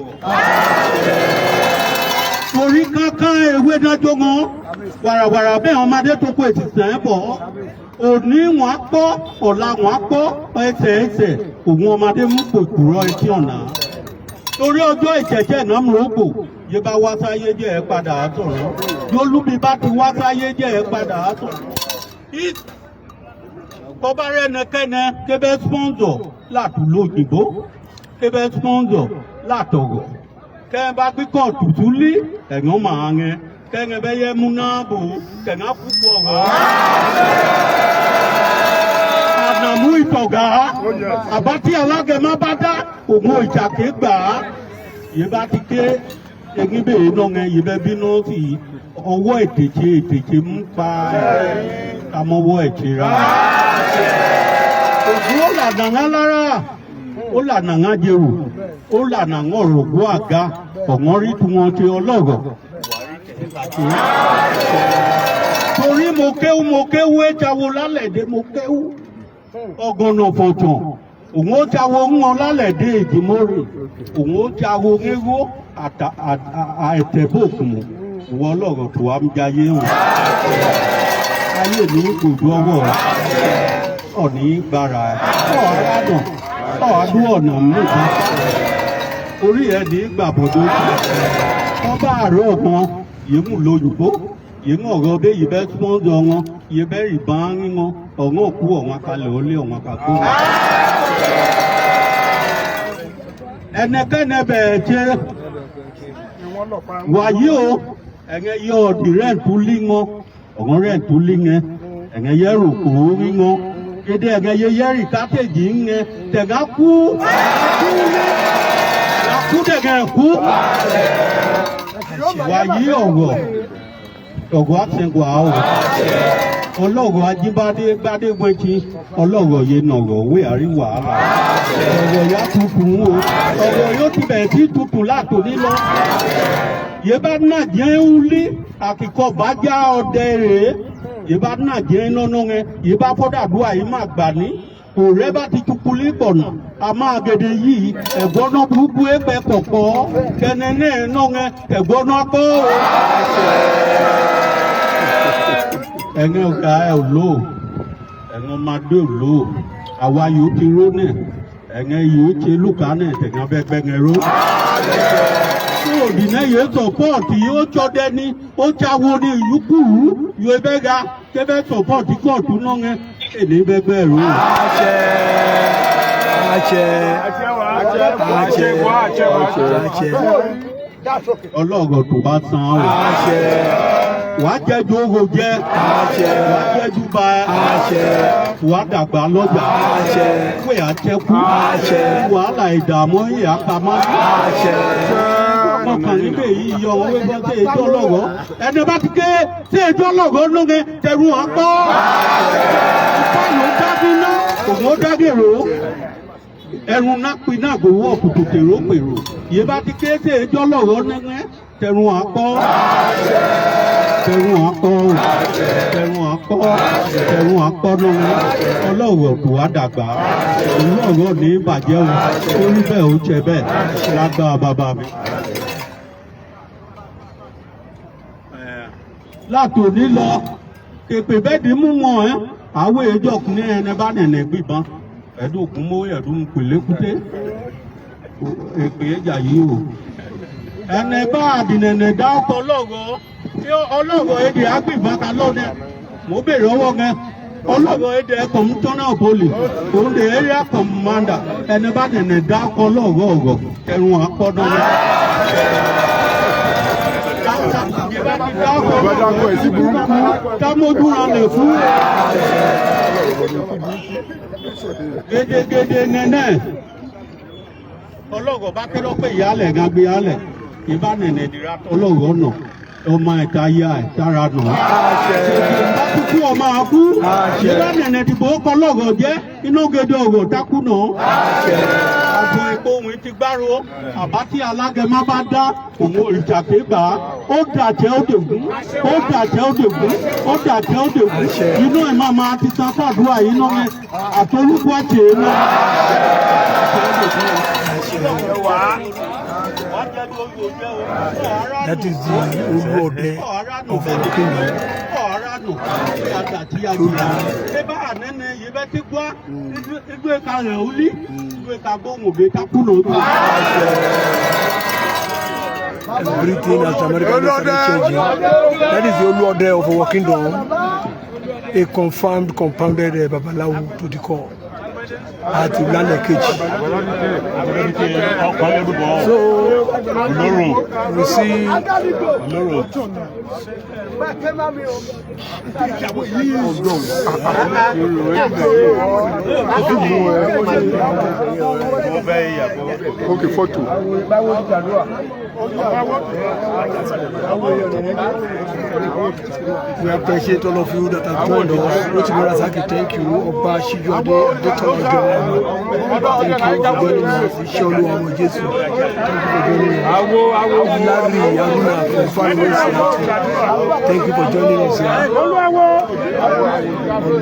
torí kankan ewé dájọ́ gan wàràwàrà bẹ́ẹ̀ ọmọdé tó kó ètì sàn bọ̀ òní wọn pọ̀ ọ̀la wọn pọ̀ ẹsẹ̀ òun ọmọdé mú pòkúrọ̀ etí ọ̀nà torí ọjọ́ ìjẹ́jẹ́ náà mú rògbò yé bá wá sáyé jẹ́ ẹ padà àtọ̀rọ̀ yólúbi bá ti wá sáyé jẹ́ ẹ padà àtọ̀rọ̀ bọ́bá rẹ̀ nẹkẹ́nẹ kébẹ́ sponsor látùlú òyìnbó kébẹ́ sponsor látọ̀rọ̀ kẹ́hìn bá kíkọ́ tutù lé ẹ̀yàn máa ń kẹ́hìn bẹ́ yẹ múná bò kẹ́hìn á púpọ̀ rọ̀. ànàmú ìtọ̀gá àbátí alágẹ̀má bá dá òun ìjàké gbà á yìí bá ti ké ẹ̀yìn bèèrè náà yìí bẹ́ bínú sí ọwọ́ ètèjé ń pa àmọ́wọ́ ẹ̀jẹ̀ rà. ògùn ó lànà ńlá lára ó lànà ńlá jẹrù ó lànà ńlá òrògbó àga ọ̀wọ́n rí tí wọ́n ti ọlọ́rọ̀. torí mo kéwú ẹ̀jáwo lálẹ́dẹ́ mo kéwú ọgọ́nà fọ̀tàn òun ó jáwo ń wọn lálẹ́dẹ́ ìdìmọ́rè òun ó jáwo ríwó àìtẹ́bòkùn ìwọ ọlọ́rọ̀ tó wá ń jayé o ayé mi kò dọ́wọ́ ọ̀ní gbára ọ̀rádàn ọ̀ọ́dún ọ̀nà mẹ́ta orí ẹ̀ ní gbàbọ̀dọ̀ wọ́n bá àárọ̀ ọ̀gbọ́n yìí mú lóyìnbó yìí mú ọ̀rọ̀ bẹ́ẹ̀ yìí bẹ́ẹ̀ sponsor wọn yìí bẹ́ẹ̀ ìbọn rí wọn ọ̀rọ̀ òkú ọ̀wọ́n akalẹ̀ olé ọ̀wọ́n akakó. ẹnẹkẹ́nẹ bẹ̀ẹ̀ jẹ́ wàyí o ẹ̀yẹ yọ ọ̀dì rẹ̀ǹtù lí wọn ọ̀rọ̀ rẹ̀ǹtù lí wọn ẹ̀yẹ yẹ rògbò rí wọn kéde ẹ̀yẹ yẹ rì kátẹ́jì ń wọn tẹ̀gá kú kúdẹ̀gẹ̀ kú wàyí ọ̀gọ̀ àtẹ̀gọ̀ àwọ̀ ọlọ́gọ̀ Ajibade Gbadegesin ọlọ́gọ̀ yé nàgọ̀ wé àríwá àlà ọ̀gọ̀ yá tutù ń wo ọ̀gọ̀ yóò ti bẹ̀rẹ̀ sí tutù látò nílọ yé bá náà jẹ́ ń lé àkìkọ̀ bá já ọdẹ rèé yé bá náà jẹ́ ń nánà ẹ yé bá fọ́dàdúrà yìí má gbà ní òrẹ́ bá ti tukuli pọ̀nà àmọ́ àgẹ̀dẹ̀ yìí ẹ̀gbọ́n náà burúkú ẹ̀pẹ̀ pọ̀pọ̀ kẹ́nẹ́ náà náà ẹ̀gbọ́n náà kọ́ ẹ̀ngẹ́ ọ̀gá ẹ̀ ò lò ẹ̀ngẹ́ ọmọdé ò lò àwa yóò ti ró náà ẹ̀ngẹ́ yóò ti lùkà náà ẹ̀ngẹ́ bẹ́gbẹ́ngẹ́ ró. tí òbí náà yóò sọ̀pọ̀tì yóò tsọ́dẹ́ ní ó jáwó ní ìyúkúrú yóò bẹ́ ga kébẹ́ sọ̀pọ̀tì kóòtù náà èdè bẹ́gbẹ́ ró. ọlọ́gọ̀ tó bá san ó wàá jẹ́jú owó jẹ́ wàá jẹ́jú bá wàá dàgbà lọ́jà pé àjẹkù wàhálà ìdààmú ìyá pamọ́ ọkàn níbẹ̀ yìí yọ owó gbọ́ sí ètò ọlọ́gọ̀ ẹni bá ti ké sí ètò ọlọ́gọ̀ lóge tẹ̀rù àpọ̀ ìpáàlú dábí ná òun ó dágèrò ẹrù náà pin náà gbowó ọ̀kùnkùn tèrò pèrò yìí bá ti ké sí ètò ọlọ́gọ̀ nẹ́gbẹ́ tẹ̀rù àpọ̀ kẹrùn akọ́ kẹrùn akọ́ kẹrùn akọ́ náà ọlọ́wọ̀ kò wá dàgbà ọlọ́wọ̀ ní bàjẹ́ o orí bẹ́ẹ̀ ó jẹ bẹ́ẹ̀ lágbára bàbá mi. látòní lọ kèpè bẹ́ẹ̀ di mú wọn àwọn èjọ kùnú ẹni bá nẹ̀nẹ̀ gbìbọn ẹ̀dùn ògún mọ́ ẹ̀dùn pèlékúté èpè ẹjà yìí o ẹnẹ bá àdìnẹ̀nẹ̀ dá ọkọ̀ ọlọ́gọ́ tí ọlọ́gọ́ èdè agbìbọn ta lọ́dẹ mo bèrè ọwọ́ gẹ ọlọ́gọ́ èdè commissioner police òun dè area commander ẹni bá nẹ̀nẹ̀ dá ọkọ̀ ọlọ́gọ́ ọ̀gọ̀ ẹ̀rùn àpọ̀dọ̀ rẹ̀. Támójúra lè fún gédégédé nẹ́nẹ́ ọlọ́gọ̀ bá kẹ́rọ́ pé ìyálẹ̀ gàgbé yálẹ̀ ìbá nẹ̀nẹ̀ ìdíra ọlọ́gọ̀ náà ọmọ ẹ̀ka yá ẹ̀ tára nà bá kúkú ọmọ àkú ìbá nẹ̀nẹ̀ ìdìbò ọkọ̀ ọlọ́gọ̀ jẹ́ inú gédé ọgọ̀ tákú náà àjọ epo òun ti gbárò àbá tí alágẹmá bá dá òun òrìṣàké gbà á ó dàjẹ́ ó dègún ó dàjẹ́ ó dègún ó dàjẹ́ ó dègún inú ẹ̀ máa ti san fàdúrà yìí náà mẹ́ àtolúkú ẹ̀jẹ̀ náà. That is the Olowo of the kingdom. Everything as the American is changing. That is the Olowo of Owo Kingdom, a confirmed, compounded Babalawo to the core. Àti ìlànà kejì. So we see Olowo. Okay, photo. We appreciate all of you that have joined us. Thank you. Oba Shijode, thank you for joining us. Isholu Majesty, thank you for joining us. Larry, Aruna, from far away, thank you for joining us here.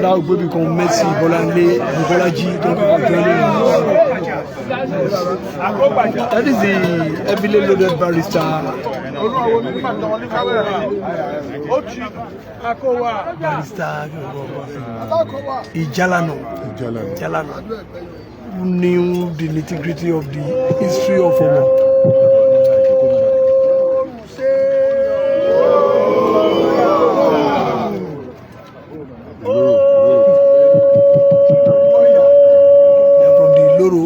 Now we become Messi, Bolande, Bolaji, thank you for joining us. That is the heavily loaded barrister. Barrister Ijalano, who knew the nitty-gritty of the history of Owo. From the Loro.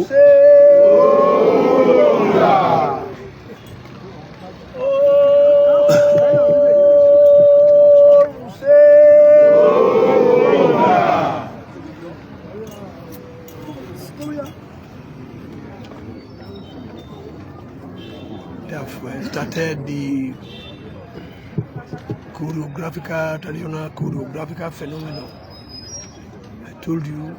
Started the traditional choreographical phenomenon. I told you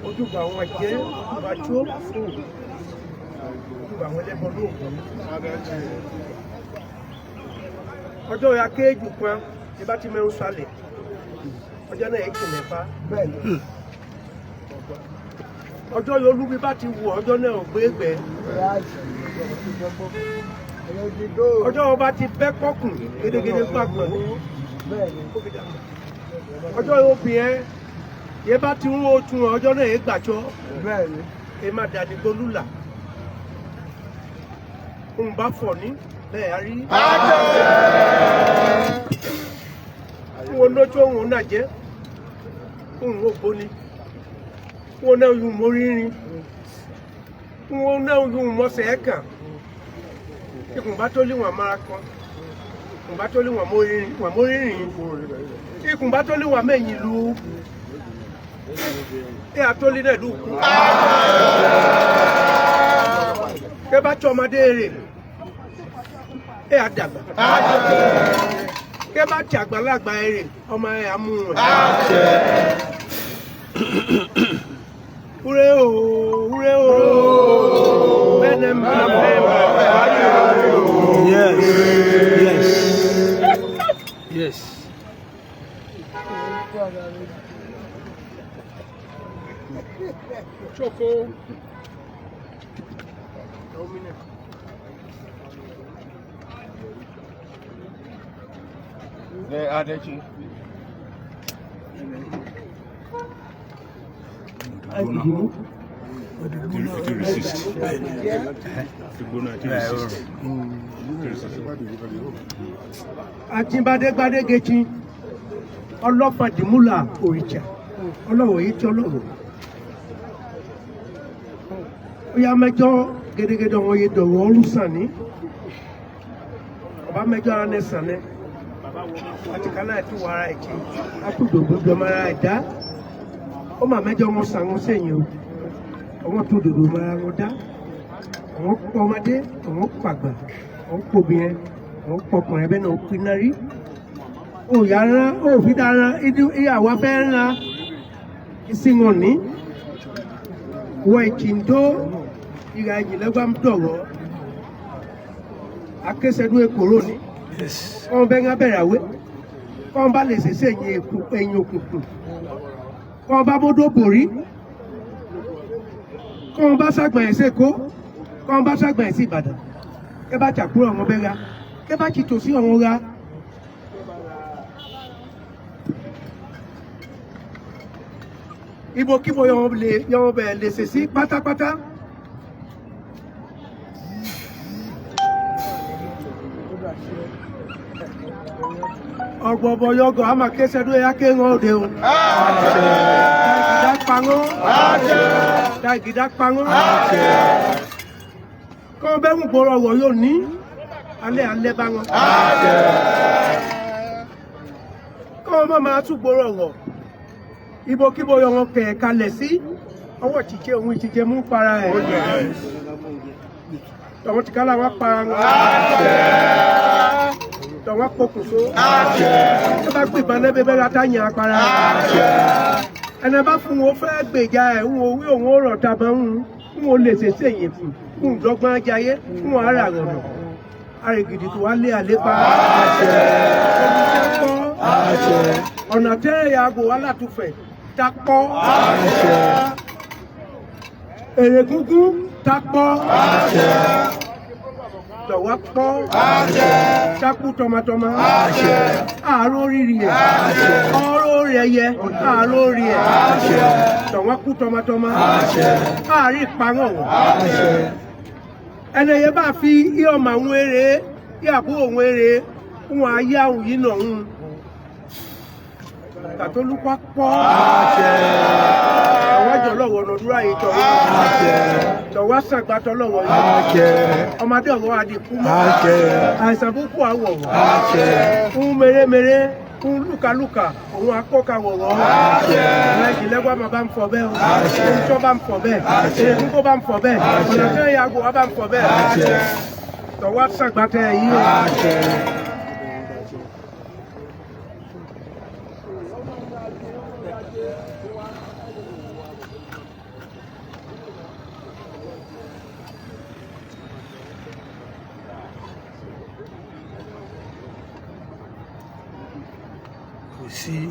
ojúbọ àwọn ẹ̀jẹ̀ ìbájú ojúbọ àwọn ẹlẹ́bọ lóògùn ọjọ́ ya kéèjù kan tí bá ti mẹ́rún sálẹ̀ ọjọ́ náà èkì mẹ́fà ọjọ́ yolú bí bá ti wù ọjọ́ náà ò gbégbẹ́ ọjọ́ ọba ti bẹ́ pọ́kùn gédégédé gbàgbọ́ ọjọ́ obìnrin yẹ bá ti ń wo tún ọjọ́ náà yẹ gbàjọ́ ẹ má dàdí gbólúlà ń bá fọ̀ ní bẹ́ẹ̀ arí. Wọ́n lójú òun náà jẹ́ òun ò bóni. Wọ́n náà yún mọ́ rírin. Wọ́n náà yún mọ́ sẹ́ẹ̀kàn. Ikùn bá tó lé wọn amára kan. Ikùn bá tó lé wọn mọ́ rírin. Ikùn bá tó lé wọn mẹ́yìn lu. Ẹ àtọ́lé náà lù kú. Ẹ bá tí ọmọdé rè. Ẹ àdàgbà. Ẹ bá tí àgbàlagbà rè. Ọmọ ẹ àmú rẹ̀. Ure o, ure o. Bẹ́ẹ̀ni máa bẹ́ẹ̀ máa bẹ́ẹ̀. Yes. Yes. Choco. Adechi. Ajibade Gbadegesin ọlọ́fàdìmúlà òrìṣà Olowo yìí tí Olowo. Ó yá mẹ́jọ gẹ́gẹ́gẹ́ wọn yé dọ̀wọ́ olùsànní. Ọba mẹ́jọ ara ní sànẹ́. Àti kálá ẹ̀ tí wọ́n ara ẹ̀ kí. Akúdò gbogbo ọmọ ara ẹ̀ dá. Ó mà mẹ́jọ wọn sàn wọn sẹ́yìn o. Àwọn tó dòdò ọmọ ara wọn dá. Àwọn pọ̀ ọmọdé, àwọn pàgbà, àwọn pòbìnrin, àwọn pọkùnrin ẹbẹ́ náà pín náà rí. Ó yára, ó fi dára, ìyàwó afẹ́ ńlá. Ìsìnkàn ní. Wọ ìkìndó ìrà ìjìnlẹ́gbà ń dọ̀rọ̀. Akésẹ́dú èkóró ni. Wọ́n bẹ́ ń bẹ̀rẹ̀ àwé. Wọ́n bá lè ṣèṣe ẹ̀yìn òkùnkùn. Wọ́n bá bódó bòrí. Wọ́n bá ṣàgbọ̀n ẹ̀ sẹ́kọ́. Wọ́n bá ṣàgbọ̀n ẹ̀ sí Ìbàdàn. Kẹ́ bá ṣàkúrò àwọn bẹ́ ra. Kẹ́ bá ṣètò sí àwọn ra. Ibòkíbo yọ̀wọ̀n bẹ̀ lè ṣèṣí pátápátá. Ọgbọ̀bọ̀ yọgọ̀ a máa kéṣẹ́ ló yá kéwọn òde o. Dàgídá pangó. Dàgídá pangó. Kọ́ bẹ́ mú gbọ́rọ̀ wọ̀ yóò ní alẹ́ bá wọn. Kọ́ ọmọ máa tún gbọ́rọ̀ wọ̀. Ibòkíbo yọ̀wọ̀n kẹ̀ kalẹ̀ sí ọwọ́ ìtìjẹ́ òun ìtìjẹ́ mú para ẹ̀. Tọ̀wọ́n ti kálá wá para wọn. Tọ̀wọ́n pokùnso. Ẹ bá gbé ìbọn lẹ́bẹ̀ẹ́ bẹ́ẹ̀ látàyàn apara. Ẹni bá fún wọn fẹ́ gbèjà ẹ̀ ń wo wí òun ó rọ̀ tàbí ń wo lè ṣèṣe yìí fún un dọ́gbọ́n ajayé ń wọ́n ara rọ̀nà. Arìgìdì tó wá lé àlépa. Ọ̀nà tẹ́rẹ̀ yàgò alátúfẹ̀ tapọ̀. Èrè gúngún tapọ̀. Tọ̀wá pọ̀. Tákù tọmatọma. Àárò rírì ẹ̀. Ọ̀rọ̀ rẹ̀ yẹ. Àárò rí ẹ̀. Tọ̀wá kú tọmatọma. Àárí ìparọ̀ wọ̀. Ẹnìyẹ bá fi ìyọ̀mọ̀ àwọn eré ìyàbò òun eré wọn ayé àwọn yìí nà ń. Kàtólúpá pọ̀. Àwọn àjọ lọ́wọ́ ọ̀nàdúrà yìí tọ̀wọ́. Tọ̀wọ́ sàgbàtọ̀ lọ́wọ́ yìí. Ọmọdé ọ̀wọ́ adìkú. Àìsàn púpọ̀ àwọ̀. Fún mèremère, fún lúkàlúkà, òun akọ́ka wọ̀wọ́. Ọ̀nà ìjìnlẹ́gbà máa bá ń fọ bẹ́ẹ̀. Ohun tó bá ń fọ bẹ́ẹ̀. Èrèkún tó bá ń fọ bẹ́ẹ̀. Ọ̀nà tó yẹ àgọ́ wa bá ń fọ bẹ́ẹ̀. Tọ̀wọ́ sàgbàtọ̀ yìí o. Sí.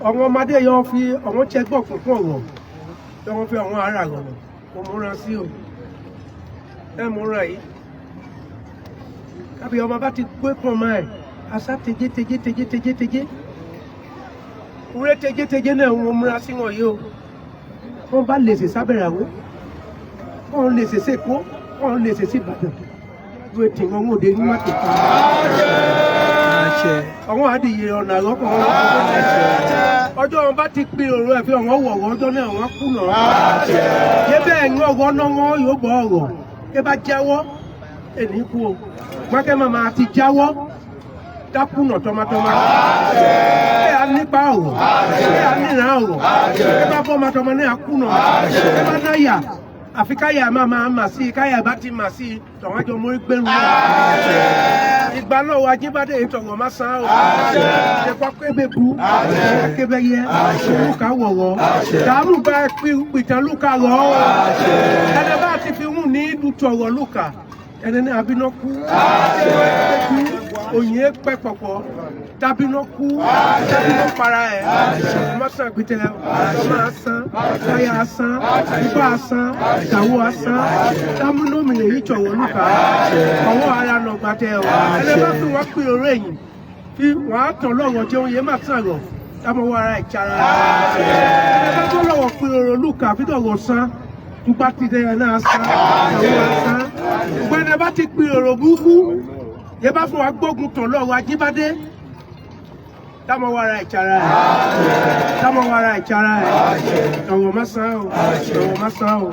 Àwọn ọmọdé yọ fi àwọn chẹgbọ́ fún ọ̀rọ̀ tí wọ́n fi àwọn ará rọ̀ kò múra sí o ẹ múra yìí kábí ọmọ bá ti gbé pọ̀ máa ẹ̀ asá tejé wúrẹ́ tejé náà wọ́n múra sí wọn yìí o wọ́n bá lè ṣe sábẹ̀rẹ̀ àwọ̀ wọ́n lè ṣe sèkó on les essayer de waiting on the market. Àwọn adìyẹ ọ̀nà àgọ́kọ̀ ọjọ́ wọn bá ti pín òru ẹ̀fẹ́ ọ̀wọ́ wọ̀wọ́ ọjọ́ náà wọ́n kùnà. Yé bẹ́ẹ̀ ní ọ̀wọ́ náà wọ́n yóò bọ̀ ọ̀rọ̀. Yé bá jáwọ́ èní kú o. Mákẹ́ màmá ti jáwọ́ dákùnà tọmatọma. Ẹ á nípa ọ̀rọ̀. Ẹ á níran ọ̀rọ̀. Ẹ bá bọ́ ọmọtọmọ ní àkùnà. Ẹ bá náà yà. Àfi káyà máa mà sí káyà bá ti mà sí tọ̀wọ́n àjọ mọ́ gbẹ́rù ìgbà náà wà Ajibade ìtọ̀wọ̀ máa san ó ẹ̀kọ́ kébé bu kébé yẹ lùkà wọ̀wọ́ dààmú bá pìtàn lùkà rọ̀ ọ́ ẹni bá ti fi hùn ní ìdútọ̀rọ̀ lùkà ẹni ní abínọ́kú òyìn pẹ́ pọ̀pọ̀ tábínọ́kú tábínọ́ para ẹ̀ ọmọ sàn gbìtẹ̀ ọmọ asán káyà asán ìgbà asán ìdàwó asán támúnómì lè yí tọ̀wọ̀ lùkà ọwọ́ ara nà gbàtẹ́ ọ̀ ẹni bá fi wọ́n pín oró ẹ̀yìn tí wọ́n á tàn lọ́wọ́ tí wọ́n yé má sàn rọ̀ támọ́wọ́ ara ìcara ẹni bá tó lọ́wọ́ pín oró lùkà fítọ̀wọ̀ sán nípa ti tẹ̀yẹ náà sán àwọn asán ìgbẹ́ni bá ti pín oró burúkú yẹ bá fún wa gbógun tàn lọ́wọ́ Ajibade támọ́wọ́ ara ìcara ẹ̀ támọ́wọ́ ara ìcara ẹ̀ tọ̀wọ̀ má sán o tọ̀wọ̀ má sán o.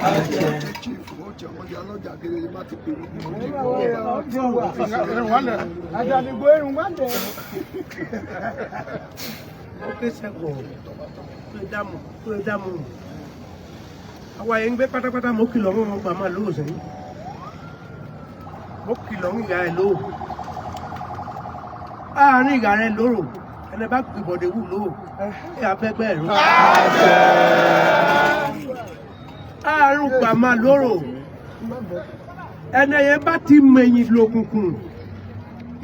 Àwa yẹn ń gbé pátápátá mo kìlọ̀ mọ́ ọgbà máa lóò sẹ́yìn mo kìlọ̀ ń ìyá ẹ̀ lóò àárín ìyá rẹ̀ lóró ẹni bá gbìbọ̀dé wù lóò ẹ̀ abẹ́gbẹ́ ẹ̀rọ àárín ìgbà máa lóró ẹni yẹn bá ti mẹ̀yìn lòkùnkùn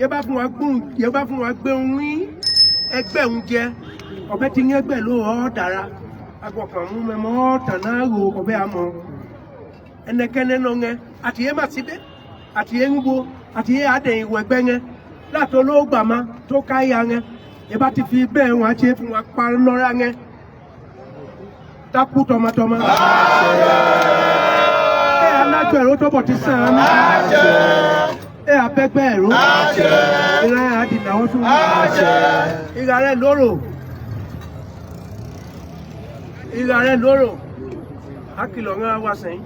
yẹ bá fún wa gbé ohun ní ẹgbẹ́ òun jẹ ọ̀bẹ ti ń ẹgbẹ́ ló ọ̀ dára agbọ̀kàn mú mẹ́mọ́ ọ̀tàn náà ro ọ̀bẹ àmọ́ ẹnẹkẹ́nẹ́ náà ń àtìyẹ́ mà síbẹ̀ àtìyẹ́ ń bo àtìyẹ́ àdẹ̀yìn wọ̀ ẹgbẹ́ ń látọ̀ ló gbà má tó káyà ń yẹ bá ti fi bẹ́ẹ̀ wọn àti fún wa pa lọ́ra ń dákú tọmọtọmọ. Alájọ ẹ̀rọ tó bọ̀ ti sàn án ẹ abẹ́gbẹ́ ẹ̀rọ ìlà àdìnà wọn tún ìlà rẹ̀ lóró akìlọ̀ ń wá sẹ́yìn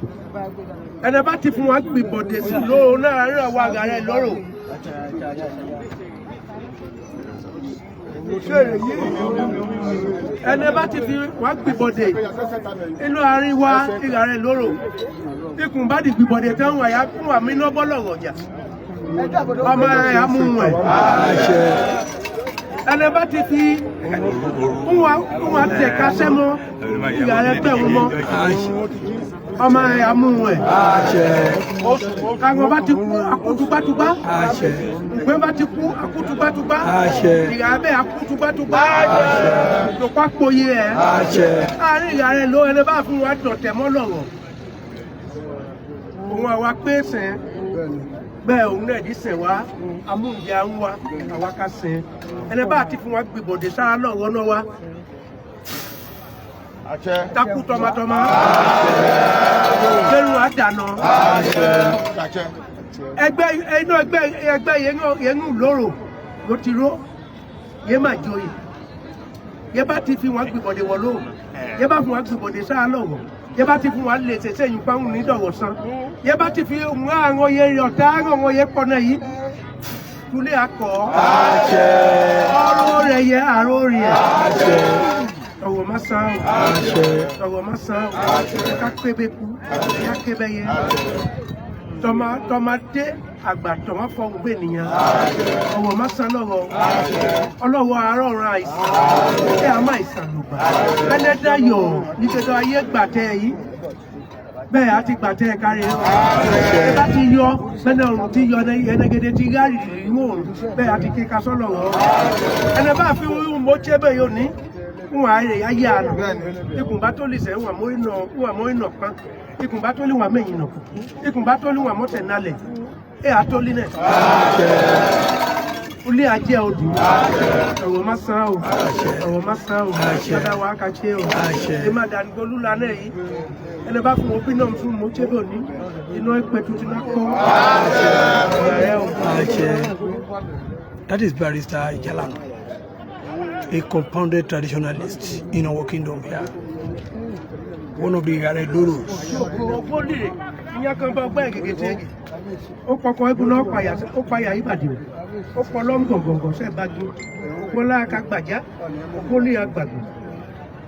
ẹni bá ti fún wa gbìbọ̀dé sí lóró náà rẹ̀ wá ìlà rẹ̀ lóró. Ẹni bá ti fi wá gbìbọ̀dé inú àríwá ìlà rẹ̀ lóró ikùn bá di gbìbọ̀dé tán wà yá fún àmì iná bọ́lọ̀rọ̀ jà ọmọ ẹ̀yà mú wọn ẹni bá ti fi fún wa tẹ̀ka sẹ́mọ́ ìlà rẹ̀ tẹ̀wọ̀n mọ́ ọmọ ẹ̀yà mú wọn àwọn bá ti kú akútúbátúbá ìgbẹ́ bá ti kú akútúbátúbá ìyá bẹ́ẹ̀ akútúbátúbá lọ́pàá pòye ẹ̀ láàrin ìyá rẹ̀ ló ẹni bá fún wa dọ̀tẹ̀ mọ́ lọ́rọ̀ òun àwa pé sẹ́n bẹ́ẹ̀ òun náà di sẹ̀ wá amúnjẹ ń wa àwa ká sẹ́n ẹni bá ti fún wa gbìbọ̀dé sára lọ́wọ́ náà wá takú tọmatọma lẹ́nu àdànà ẹgbẹ́ yẹn ń lóró ló ti ró yẹ má joyè yẹ bá ti fi wọn gbìbọ̀dé wọ̀ lóò yẹ bá fún wa gbìbọ̀dé sára lọ́wọ́ yẹ bá ti fún wa lè ṣẹṣẹ yìí pàwọn onídọ̀wọ̀ san yẹ bá ti fi wọn àwọn yẹ ọ̀tá àwọn yẹ pọnà yìí tulẹ̀ akọ̀ ọ̀rọ̀ rẹ̀ yẹ àrò rẹ̀ ọwọ́ má san ọwọ́ má san ká pébé kú ká kébé yẹ tọmọdé àgbà tọmọ fọwọ́ gbé nìyẹn ọwọ́ má san lọ́wọ́ ọlọ́wọ́ arọ́run àìsàn ẹ àmọ́ àìsàn ló gbà ẹlẹ́dá yọ̀ nítorí ayé gbàtẹ́ yìí bẹ́ẹ̀ á ti gbàtẹ́ kárí ẹ bá ti yọ bẹ́ẹ̀ ọ̀run ti yọ ẹnẹgẹdẹ ti gáàrì ìwọ̀n òrùn bẹ́ẹ̀ á ti kíka sọ́lọ́wọ́ ẹnẹ bá fi wọ́n mọ́ ṣẹ́ bẹ́ẹ̀ yóò ní fún ààrẹ ayé àná ikùn bá tó lè sẹ́ wà mọ́ ìnà pán ikùn bá tó lè wà mẹ́yìn nà ikùn bá tó lè wà mọ́tẹ̀ nálẹ̀ ẹ̀ àtọ́lé náà Uli ajé ọdún. Ọ̀rọ̀ má sán o. Ọ̀rọ̀ má sán o. Ṣọ́dá wa kàṣe o. Ẹ máa dàní gbólú lánàá yìí. Ẹni bá fún òpin náà fún mọ́tẹ́bọ̀ ní. Iná ìpẹ́ tuntun náà kọ́. That is Barrister Ijalan, a compounded traditionalist in Owo Kingdom here. One of the Aredoros. Ìyá kan bá ọgbà ẹ̀gẹ̀gẹ̀ tẹ́gẹ̀. Ó kọ́kọ́ ẹ̀bùn náà ó payà Ìbàdàn. Ó pọ̀ lọ́ngọ̀ngọ̀ngọ̀ sẹ́ẹ̀bàjọ́. Ògbó láàka gbàjá. Ògbó lé agbàgbọ́.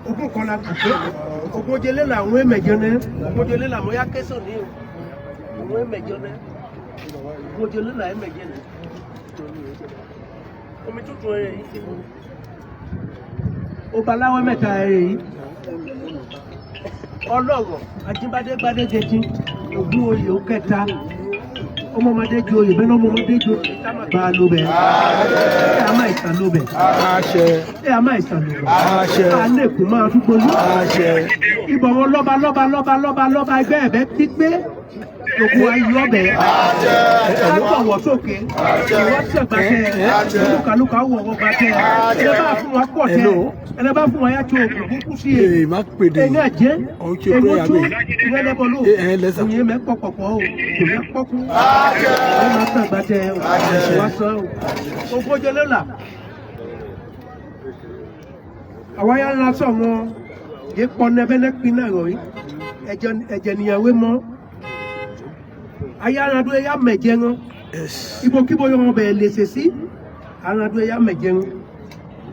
Ògbó kan la kùpé. Ògbó jẹlé làwọn ẹ̀mẹ̀jọ náà. Ògbó jẹlé làwọn yá kẹ́sàn ní o. Àwọn ẹ̀mẹ̀jọ náà. Ògbó jẹlé làwọn ẹ̀mẹ̀jẹ náà. Omi tútù ẹ̀rẹ̀ yìí. Ó baláwọ́ mẹ́ta ẹ̀rẹ̀ yìí. Ọlọ́rọ̀ Ajibade Gbadegesin Ogunoye ó kẹta ọmọọmọdé ju oyè bẹ́ẹ̀ ọmọọmọdé ju bá a ló bẹ̀ ẹ a máa ìsàn ló bẹ̀ ẹ a máa ìsàn ló bẹ̀ a lè kó máa dúpọ̀ lù ìbọn wọn lọ́ba ẹgbẹ́ ẹ̀bẹ́ ti gbé ògùn ayé ọbẹ̀ kákọ̀wọ̀ sókè ìwọ́n sẹ̀gbàtẹ̀ olúkàlùkà wọ̀ ọgbà tẹ̀ ẹ bá fún wa pọ̀ tẹ̀ ẹ bá fún wa yá tó ògùn kúkú sí ẹ ẹ̀yìn àjẹ́ ẹ̀yìn tó ìrẹ́lẹ́bọ̀ ló ìyẹn mẹ́pọ̀ pọ̀pọ̀ o kò mẹ́pọ̀kú ẹ máa sẹ̀gbàtẹ̀ wá sọ o ogójì lọ́la àwọn yá ńlá sọ̀ wọn yé pọ̀ nẹ́bẹ́lẹ́pin náà rọ̀ yìí ẹ̀jẹ̀ níyàwó mọ́. Ayáradó ẹ̀yà mẹ̀jẹ̀rán. Ibòkíbo yọ wọn bẹ̀rẹ̀ lèṣe sí. Ayáradó ẹ̀yà mẹ̀jẹ̀rán.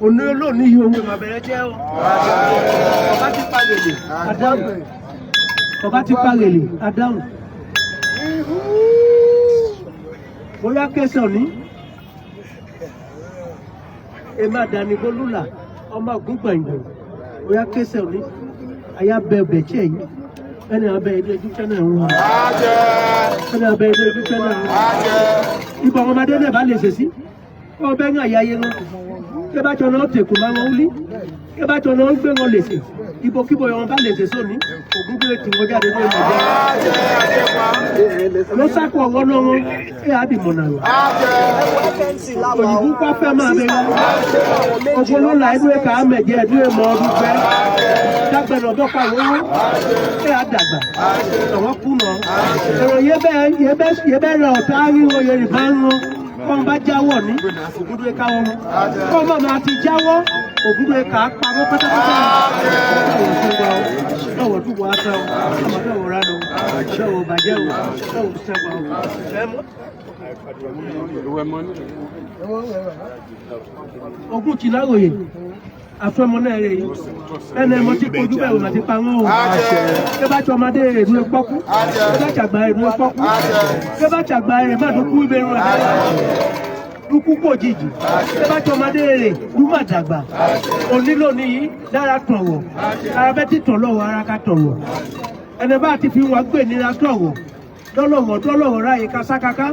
Òní olóòní yìí ohun ìmọ̀ bẹ̀rẹ̀ jẹ́ o. Ọba ti parèlè, adáhùn. Ọba ti parèlè, adáhùn. Bóyá kẹsàn ní. Èmi àdáni Bólúlà, ọmọ ògún gbàngbàn. Bóyá kẹsàn ní. Ayá bẹ̀bẹ̀ tí ẹ̀yìn. Ẹni abẹ́ ilé ojú tẹ́lẹ̀ ń wọ́n. Ẹni abẹ́ ilé ojú tẹ́lẹ̀ ń wọ́n. Ibọ̀ ọmọdé náà bá lè ṣe sí. Ọbẹ̀ ń àyàyé wọn. Ṣé bá tọ́nà tèkù máa wọn wúlí? Ṣé bá tọ́nà ń gbé wọn lè ṣe? Ibòkíbo yọ̀ wọn bá lè ṣe sóní. Ògúngbé tí wọ́n jáde ní ìmọ̀jẹ́. Ló sákò ọ̀wọ́ náà wọn. Ẹ á bì mọ̀nà rẹ̀. Òyìnbó kọ́ fẹ́ máa bẹ wọn. Ògbón ló la inú ẹ̀ka àmẹ̀jẹ̀ ẹ̀dú èmọ̀ ọdún fẹ́. Dágbẹ̀nà ọ̀dọ́ pa owó. Ẹ á dàgbà. Àwọn kùnà. Èrò yẹ bẹ́ẹ̀ rẹ̀ ọ̀tá ríro Yorùbá ń wọn. Kọ́n bá jáwọ́ ní Ògúndóye káwọ́ wọn. Kọ́n bá máa ti jáwọ́ Ògúndóye ká pamọ́ pátápátá. Lọ́wọ́ tó wọ aṣọ ọmọdé wò ránù. Lọ́wọ́ bàjẹ́ wò. Lọ́wọ́ sẹ́gbọ̀n wò. Ogún Tìláwòye. Àfẹ́mọ náà rè yìí. Ẹnì ẹ̀mọ́ tí kojú bẹ̀rù láti pa wọ́n o. Ṣé bá tí ọmọdé rè dúró pọ́kú? Ṣé bá tí àgbà rè dúró pọ́kú? Ṣé bá tí àgbà rè má dúkú ìbẹ̀rù rẹ̀? Dúkú kò jìjì. Ṣé bá tí ọmọdé rè dú má dàgbà? Onílò níyì dára tọ̀wọ̀. Ara bẹ́ ti tọ̀ lọ́wọ́ ara ká tọ̀wọ̀. Ẹni bá ti fi wọn gbé nira tọ̀wọ̀. Dọ́lọ̀wọ̀ ráyè kásákáká.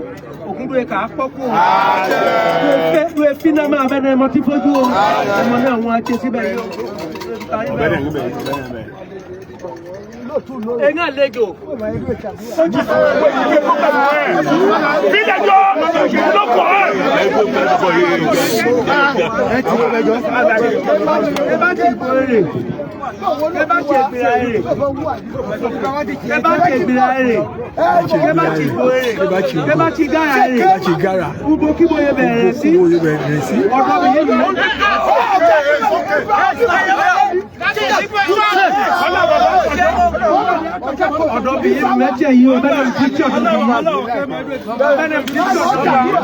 Ògúndóye kà á pọ́kú o. Wé fínà máa bẹ́ẹ̀ ẹmọ tí fojú o. Ẹmọ náà wọn á ṣe síbẹ̀ yìí o. Ẹ̀yin àlejò. Fílẹ̀jọ́ lọ́kọ̀ ẹ̀. Ẹ bá ti gbọ́ èrè. Ẹ bá ti gbìrà èrè. Ẹ bá ti gbìrà èrè. Ẹ bá ti gbọ́ èrè. Ẹ bá ti gára èrè. Gbogbo kí mo yẹ bẹ̀rẹ̀ sí. Ọ̀dọ́ mi yé mi. Ọ̀dọ́ bí yé mi mẹ́tẹ̀ yìí o, bẹ́ẹ̀ ni píkì ọ̀dọ́ bí yìí. Bẹ́ẹ̀ ni píkì ọ̀dọ́ bí yìí.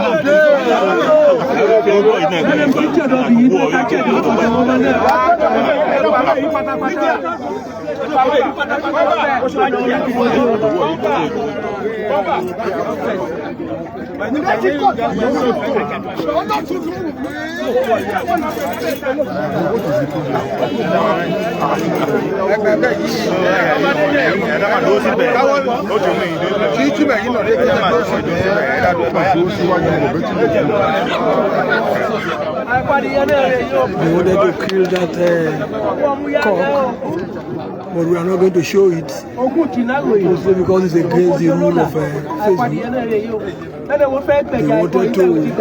Bẹ́ẹ̀ ni píkì ọ̀dọ́ bí yìí. Káàkiri ọ̀dọ́ bí wọ́n bẹ́ẹ̀ náà. They wanted to kill that cock. but we are not going to show it. Mostly because it's against the rule of Facebook. They wanted to kill it.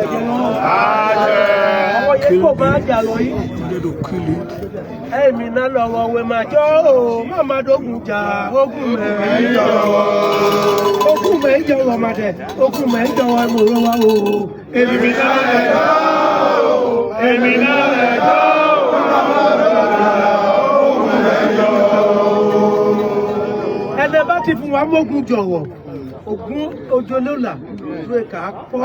Ti fún wa mógún jọ̀wọ́ Ògún ojolola ló e ka po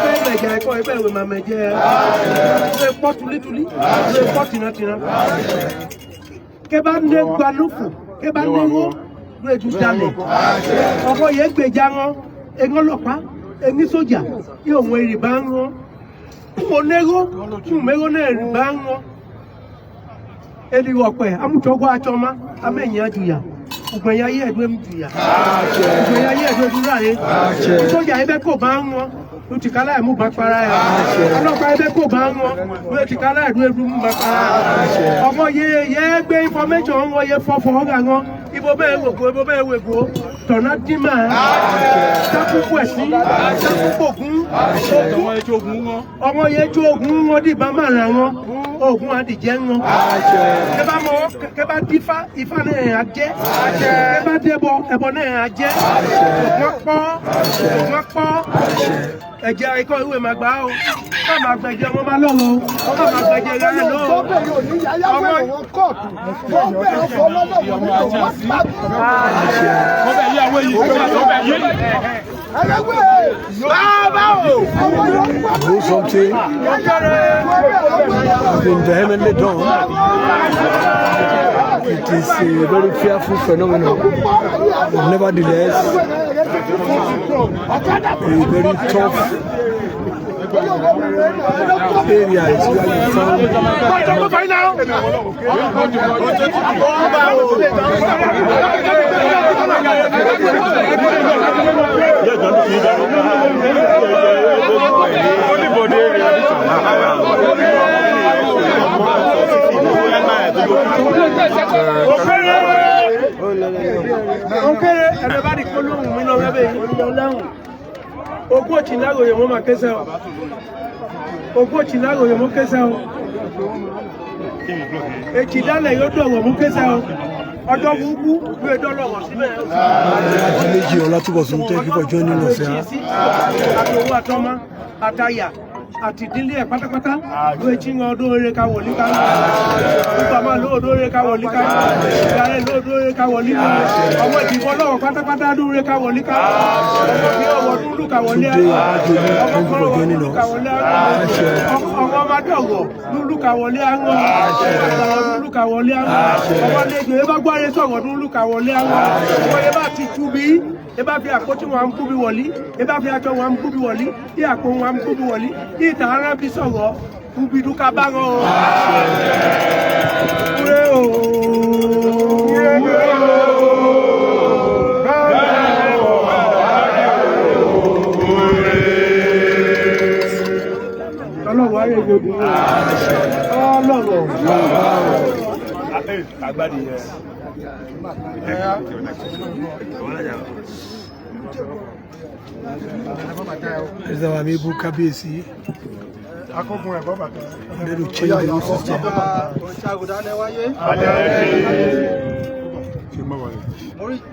be meja ko e be we ma meje e po tulituli e po tinatina ke ba ne gba lufu ke ba ne wo lo e ju dale owo ye gbeja won e olopa e ni soja e ohun eri ba won mo nego tun mego na eri ba won edi wo pe amutogwa achoma ameyin ajuya Ugbenya ye edwe mjuya. Ugbenya ye edwe durare. Soja ebe ko ba won. Lu ti kala e mu ba para ya. Olopa ebe ko ba won. Lu ti kala edwe mu ba para. Omo ye gbe information won ye fofo ga won. Ibo be wego. Tona dima. Tapu kwesi. Tapu ogun. Omo ye jogun won di ba mara won. Ogun adije won. Ke ba difa ifa ne aje. Ke ba debo ebo ne aje. Won po. Ẹ̀jẹ̀ ikọ́ ìwé máa gbà ó. Ká máa gbẹ̀jẹ̀ wọn bá lọ́wọ́. Ká máa gbẹ̀jẹ̀ rẹ̀ lọ́wọ́. Bọ́bẹ̀ yóò ní yáyá wẹ̀ wọ́n kọ́ọ̀tù. Bọ́bẹ̀ ọkọ̀ lọ́dọ̀ wọn ní wọ́n pàdé. Bọ́bẹ̀ yí àwọn yìí. Bọ́bẹ̀ yí. Do something has been vehemently done. It is a very fearful phenomenon, but nevertheless, a very tough area is where you found. Everybody follow me no rebe Ogo chinago ye mo ma kese o. Ogo chinago ye mo kese o. E chidale yo do wo mo kese o. Ojo bubu we do lo wo sibe. Ajimeji Olatubosun, thank you for joining us here. Atowo atoma ataya àti dílé ẹ̀ pátápátá ló etí ń ọdún oore ká wọ̀lí ká nípa máa ló odó oore ká wọ̀lí ká ìgbàlẹ̀ ló odó oore ká wọ̀lí ká ọmọ ìdìbò lọ́wọ́ pátápátá dún oore ká wọ̀lí ká ọmọ bí ọwọ́ dúdú ká wọlé ọmọ kan ọwọ́ dúdú ká wọlé ọmọ ọmọdọ̀wọ̀ dúdú ká wọlé àwọn àtàwọn dúdú ká wọlé àwọn ọmọ lẹ́jọ́ ẹ bá gbáre sọ̀rọ̀ dúdú ká wọlé àwọn ọmọ yẹn bá ti tú bí ẹ bá fi àpótí wọn ń kúbi wọ̀lí ẹ bá fi aṣọ wọn ń kúbi wọ̀lí bí àpò wọn ń kúbi wọ̀lí bí ìta ara fi sọ̀rọ̀ kúbi dúkà bá rán o. Kúrẹ́ o. Ọlọ́run ayé gbogbo ọlọ́run. Agbádìí yẹn. Is our amiable Kábíyèsi. They will change the whole system.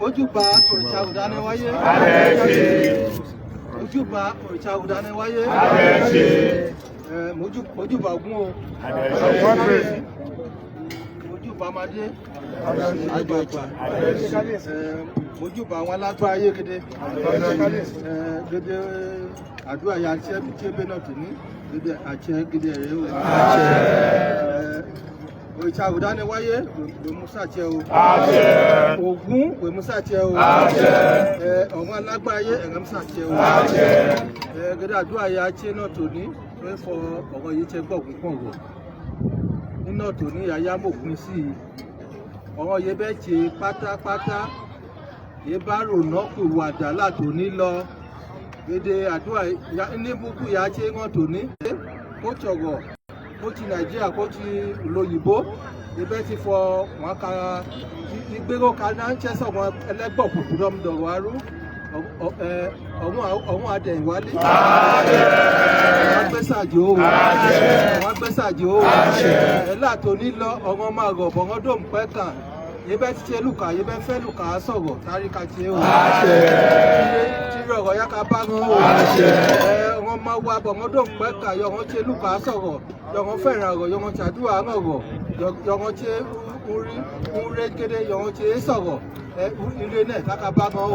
Ojúbà òrìṣà Odánéwáyé. Ojúbà òrìṣà Odánéwáyé. Ojúbà Ògún o. Ojúbà Amadé. Àgbààgbà. Ojúbà àwọn alágbá ayé gẹ́gẹ́. Gẹ́gẹ́ àdúrà yà àti ẹbí tí ebe náà tì ní. Gẹ́gẹ́ àti gẹ́gẹ́ rẹ̀ o. Òrìṣà Odánéwáyé Musa tiẹ̀ o. Ògún Musa tiẹ̀ o. Àwọn alágbá ayé Musa tiẹ̀ o. Gẹ́gẹ́ àdúrà yà àti náà tò ní. Wọ́n fọ ọ̀rọ̀ yìí tẹ́ gbọ́ ògún pọ̀ wọ̀. Nínú tò ní yàyà mògùn sí i. Ọ̀rọ̀ yẹ bẹ́ẹ̀ ṣe pátápátá yẹ bá rònà kù wàdà látò ní lọ gbèdé àdúrà ní búkú yà á ṣe wọ́n tò ní. Kó tọ̀rọ̀ kó ti Nàìjíríà kó ti lóyìnbó ibẹ̀ ti fọ wọn ka ìgbéró kaná ń ṣẹ́sọ̀ wọn ẹlẹ́gbọ̀n kùkù dọ́mdọ̀rọ̀ arú ọ̀hún adẹ̀yìnwálé wọ́n gbẹ́sàjò wọ́n gbẹ́sàjò ẹ̀là tó nílọ ọ̀rọ̀ máa rọ̀ bọ̀rọ̀ dòm pẹ́kà yẹbẹ ti ṣe lùkà yẹbẹ fẹ́ lùkà sọ̀rọ̀ táríkà ti ẹ̀ wò tí rọ̀rọ̀ yá ká bá rán o wọ́n máa wá bọ̀rọ̀ dòm pẹ́kà yọ̀rọ̀ ṣe lùkà sọ̀rọ̀ yọ̀rọ̀ fẹ́ràn rọ̀ yọ̀rọ̀ ṣàdúrà rọ̀ yọ̀rọ̀ ṣe ń rẹ́ kéde yọ̀rọ̀ ṣe sọ̀rọ̀ ilé náà káka bá gan o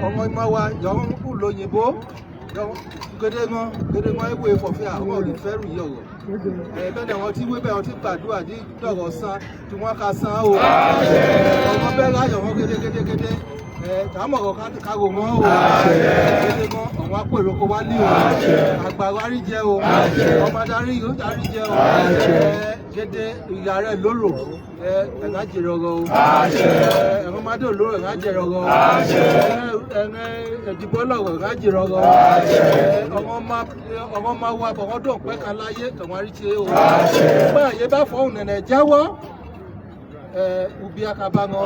ọmọ ìmọ̀ wa yọ̀rọ̀ ń kú lóyìnbó gédé gan ewu ìfọ̀fẹ́ àwọn olùfẹ́rù yìí ọ̀rọ̀ bẹ́ẹ̀ wọn ti wé bẹ́ẹ̀ wọn ti gbàdúrà ní dọ̀rọ̀ san tí wọ́n ka san o ọmọ bẹ́ẹ̀ láyọ̀ wọn gédégédégédé tàmọ̀rọ̀ kárò wọn o gédé gan ọ̀wọ́n apèrò kó wá ní o àgbàrá àrí jẹ o ọmọ adarí jẹ o gédé ìyá rẹ̀ lóró ẹ̀ka jẹ̀rọ̀rọ̀ o ẹ̀rọ mádé olóró ẹ̀ka jẹ̀rọ̀rọ̀ ẹ̀dìbò lọ̀rọ̀ ẹ̀ka jẹ̀rọ̀rọ̀ ọmọ máa wá bọ̀ wọ́n dùn pẹ́ kan láyé kẹwọ́n àrí ṣe o pé àyè bá fọ́hùn nẹ̀nẹ̀ jáwọ́ ubi akaba ŋɔ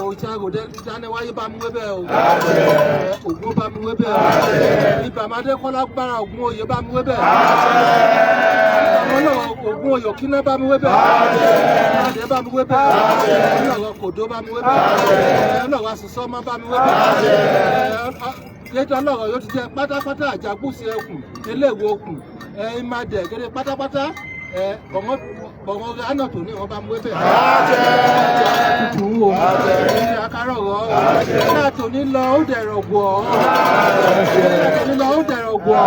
òòtsà òde dáná wáyé bá mi wé bẹ́ẹ̀ o ògùn bá mi wé bẹ́ẹ̀ o ìbàmádé kọ́lá gbára ògùn òye bá mi wé bẹ́ẹ̀ ọlọ́ ògùn òyò kíná bá mi wé bẹ́ẹ̀ adé bá mi wé bẹ́ẹ̀ ọlọ́wọ́ kòdó bá mi wé bẹ́ẹ̀ ọlọ́wọ́ asosọ́mọ́ bá mi wé bẹ́ẹ̀ gẹ́gẹ́ ọlọ́wọ́ yóò ti jẹ́ pátápátá àjàgbùsì ẹkùn eléwo okùn ìmàdẹ̀ gẹ́gẹ́ pátápátá bọ̀ngàn gánà tó ní wọn bá mú ẹbẹ̀ tuntun wo akárọ̀ rọ̀ ọ́ tó ní lọ ó dẹ̀rọ̀ gbọ̀ tó ní lọ ó dẹ̀rọ̀ gbọ̀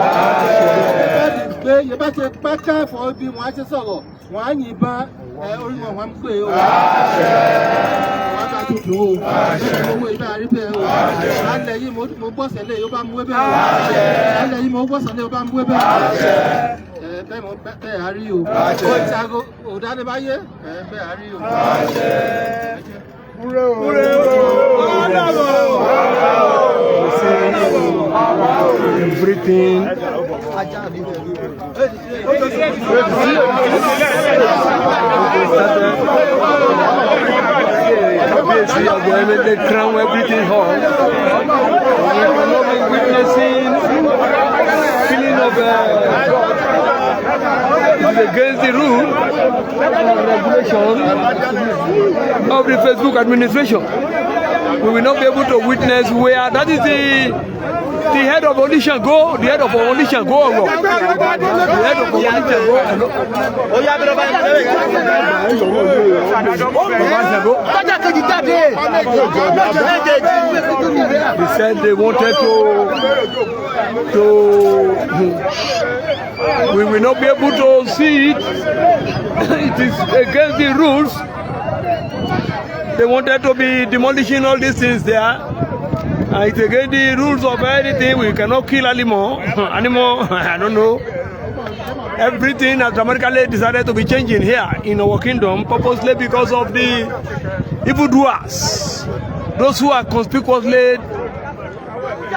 bẹ́ẹ̀ni gbé yẹ bá ṣe pẹ́kẹ́ fọ́ ibi wọn á ṣe sọ̀rọ̀ wọn á yìnbọn orí wọn wọn ń pè ó wọn bá tuntun o owó ibà àríbẹ̀ o alẹ́ yìí mo gbọ́sẹ̀ lé yóò bá mú ẹbẹ̀ o alẹ́ yìí mo gbọ́sẹ̀ lé yóò bá mú ẹbẹ̀ o bẹ́ẹ̀ àrí o ó ti aago òdánibáyé bẹ́ẹ̀ àrí o. Everything. Kábíyèsí the crown everything hall. We cannot be witnessing feeling of is against the rule and regulation of the Facebook administration. We will not be able to witness where that is the head of audition go, the head of audition go or wrong. The head of audition go and they said they wanted to we will not be able to see it. It is against the rules. They wanted to be demolishing all these things there. It's against the rules of anything. We cannot kill animal. I don't know. Everything has dramatically decided to be changing here in Owo Kingdom, purposely because of the evildoers. Those who are conspicuously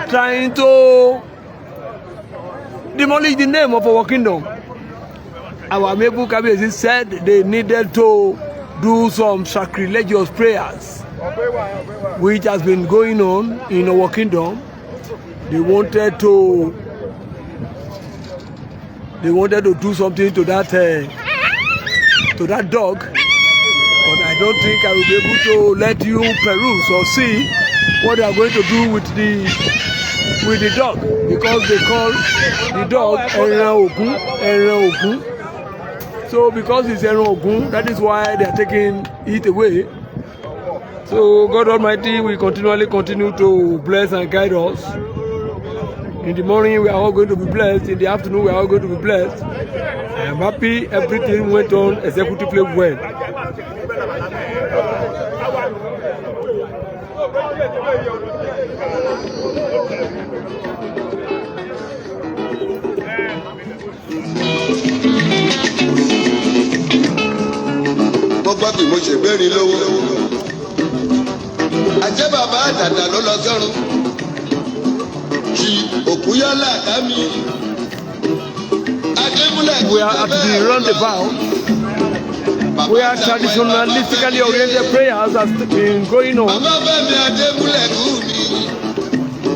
trying to demolish the name of Owo Kingdom. Our Mebu Kábíyèsi said they needed to do some sacrilegious prayers, which has been going on in Owo Kingdom. They wanted to do something to that dog, but I don't think I will be able to let you peruse or see what they are going to do with the dog, because they call the dog Ẹran Ògún. So because it's Ẹran Ògún, that is why they are taking it away. So God Almighty will continually continue to bless and guide us. In the morning we are all going to be blessed. In the afternoon we are all going to be blessed. I am happy everything went on executively well. Gbogbo bí mo ṣe gbérin lówó. Àjẹ́ bàbá àdàdà ló lọ sọ́run. Jí òkú yálà ká mi. We are at the roundabout where traditionalistically oriented prayers have been going on.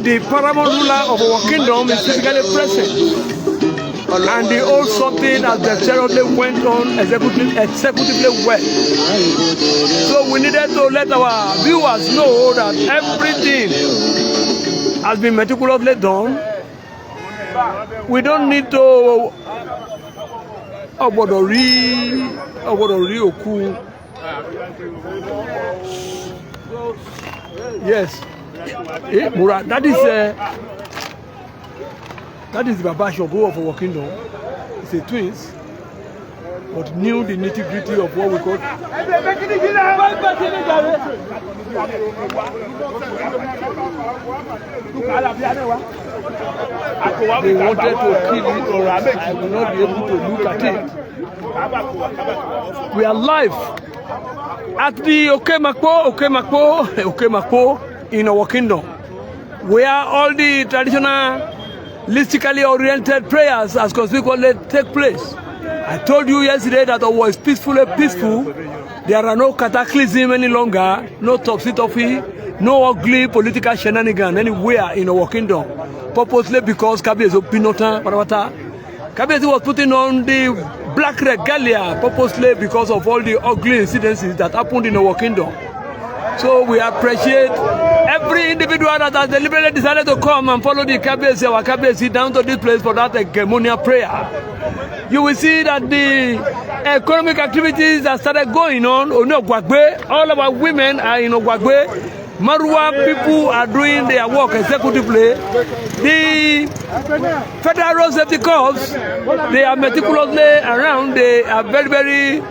The paramount ruler of our kingdom is physically present, and the old something as the ceremony went on executively well. So we needed to let our viewers know that everything has been meticulously done. We don't need to yes. That is the Baba Shogo of our kingdom. It's a twins, but knew the nitty-gritty of what we call. They wanted to kill it, or I will not be able to look at it. We are live at the Okemakpo in our kingdom, where all the traditionalistically oriented prayers as conspicuously take place. I told you yesterday that Owo is peaceful. There are no cataclysm any longer, no topsy-turvy, no ugly political shenanigans anywhere in our kingdom. Purposely because Kábíyèsi was putting on the black regalia purposely because of all the ugly incidences that happened in our kingdom. So we appreciate every individual that has deliberately decided to come and follow the Kábíyèsi, our Kábíyèsi, down to this place for that hegemonial prayer. You will see that the economic activities that started going on Ogwagbe, all of our women are in Ogwagbe. Marua people are doing their work executively. The Federal Road Safety Corps, they are meticulously around. They are very, very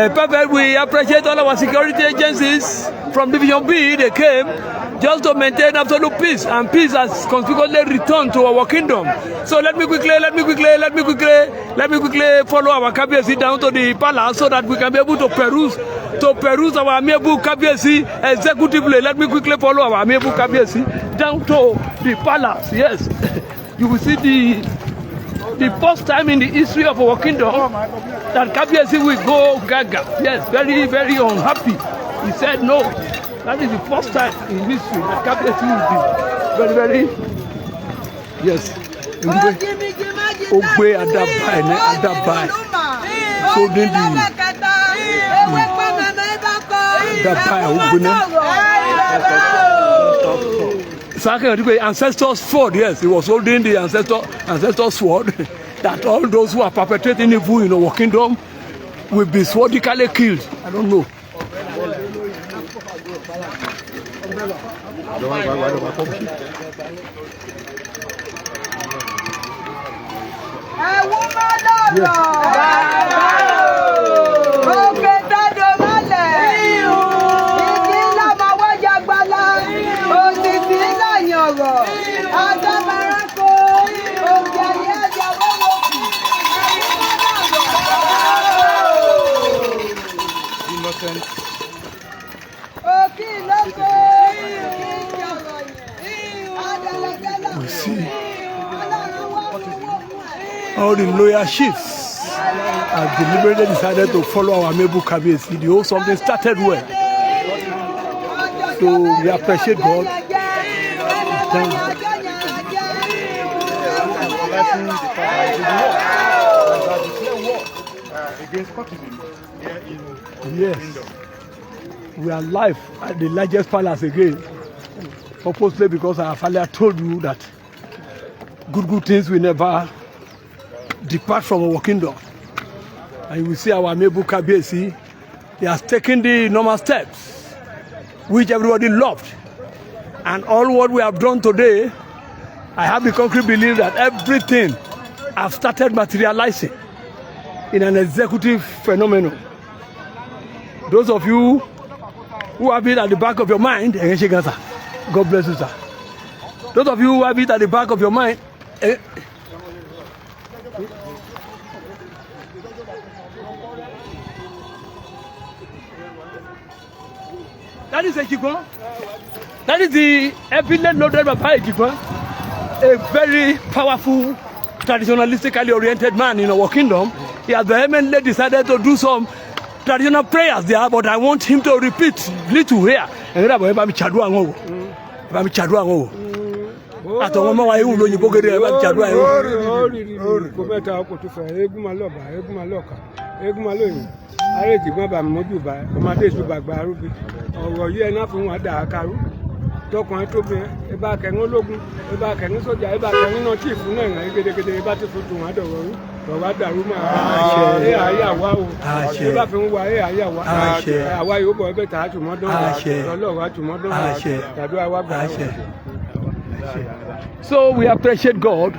perfect. We appreciate all our security agencies. From Division B, they came just to maintain absolute peace, and peace has conspicuously returned to our kingdom. So let me quickly follow our Kábíyèsi down to the palace so that we can be able to peruse our amiable Kábíyèsi executively. Let me quickly follow our amiable Kábíyèsi down to the palace. Yes, you will see the first time in the history of our kingdom that Kábíyèsi will go gaga. Yes, very, very unhappy. He said no. That is the first time in history that Kábíyèsi will be very, very, yes. Ogbe Adabai. So then the ancestor's sword, yes, he was holding the ancestor's sword that all those who are perpetrating evil in our kingdom will be swordically killed. I don't know. We see all the loyal chiefs have deliberately decided to follow our amiable Kábíyèsi. The whole something started well. So we appreciate God. Thank you. Yes, we are live at the largest palace again. Purposely because our father told you that good things will never depart from our kingdom. And you will see our amiable Kábíyèsi, he has taken the normal steps, which everybody loved. And all what we have done today, I have the concrete belief that everything has started materializing in an executive phenomenon. Those of you who have it at the back of your mind, God bless you, sir. Those of you who have it at the back of your mind, that is a Ejikwan. That is the evident loaded by Ejikwan. A very powerful traditionalistically oriented man in our kingdom. He has vehemently decided to do some traditional prayers there, but I want him to repeat little here. Àtọ̀wọ́n mọ́ wa ewu lóyìnbó gẹ́gẹ́ ẹ bá ti ṣàdúrà yìí. Kò mẹ́ta ọkọ̀ tó fẹ́ eégún máa lọ́ba eégún máa lọ́ka eégún máa lóyìn àrètí gbọ́n bá mójú bá ọmọdé ìṣubà gba arúgbó ọ̀rọ̀ yìí ẹ̀ náà fún wọn dà á karú tọkùnrin tóbi ẹ bá kẹrin ológun ẹ bá kẹrin sójà ẹ bá kẹrin náà tí ìfún náà rìn gédégédé ẹ bá ti fún tòun àdọ̀rọ̀ rú lọ́wọ́ dàrú máa ẹ àyàwá o ẹ bá fi ń wa ẹ àyàwá àwa yóò bọ̀ ẹbẹ̀ tà á tù mọ́dún ọlọ́wọ́ á tù mọ́dún tàbí àwa gbà á. So we appreciate God.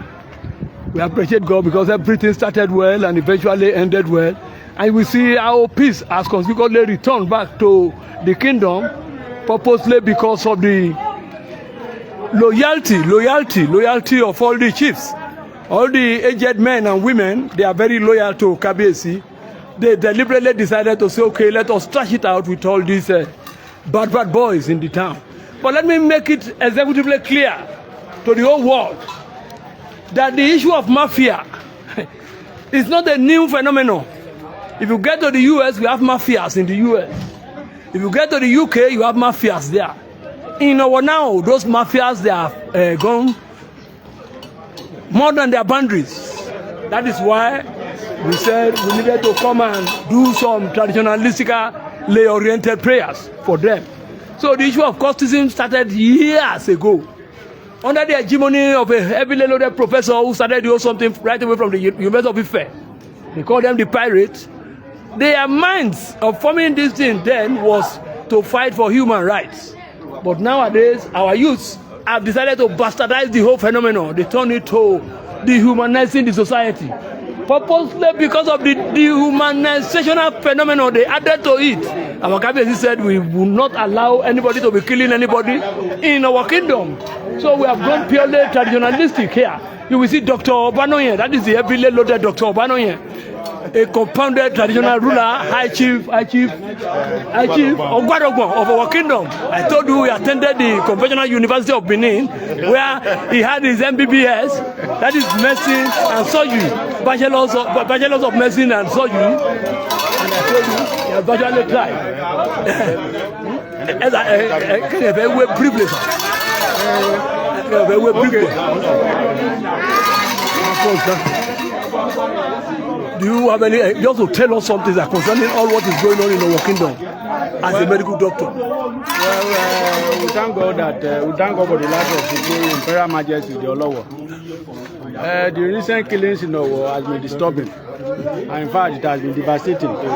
We appreciate God because everything started well and eventually ended well. And we see how peace has consequently returned back to the kingdom, purposely because of the loyalty of all the chiefs. All the aged men and women, they are very loyal to Kábíyèsi. They deliberately decided to say, okay, let us trash it out with all these bad boys in the town. But let me make it executively clear to the whole world that the issue of mafia is not a new phenomenon. If you get to the US, we have mafias in the US. If you get to the UK, you have mafias there. In our now, those mafias, they have gone more than their boundaries. That is why we said we needed to come and do some traditionalistically oriented prayers for them. So the issue of cultism started years ago, under the hegemony of a heavily loaded professor who started doing something right away from the University of Ife. They called them the pirates. Their minds of forming this thing then was to fight for human rights. But nowadays, our youths have decided to bastardize the whole phenomenon. They turn it to dehumanizing the society. Purposely because of the dehumanizational phenomenon they added to it. Our Kábíyèsi said we will not allow anybody to be killing anybody in our kingdom. So we have gone purely traditionalistic here. You will see Dr. Obanoye, that is the heavily loaded Dr. Obanoye, a compounded traditional ruler, High Chief Ogwata of our kingdom. I told you we attended the Conventional University of Benin, where he had his MBBS, that is medicine and surgery, bachelors of medicine and surgery. And I told you, he has virtually tried. Do you have any, just to tell us something that concerning all what is going on in our kingdom as a medical doctor? Well, we thank God for the life of the Imperial Majesty, the Olowo. The recent killings in Owo has been disturbing, and in fact, it has been devastating to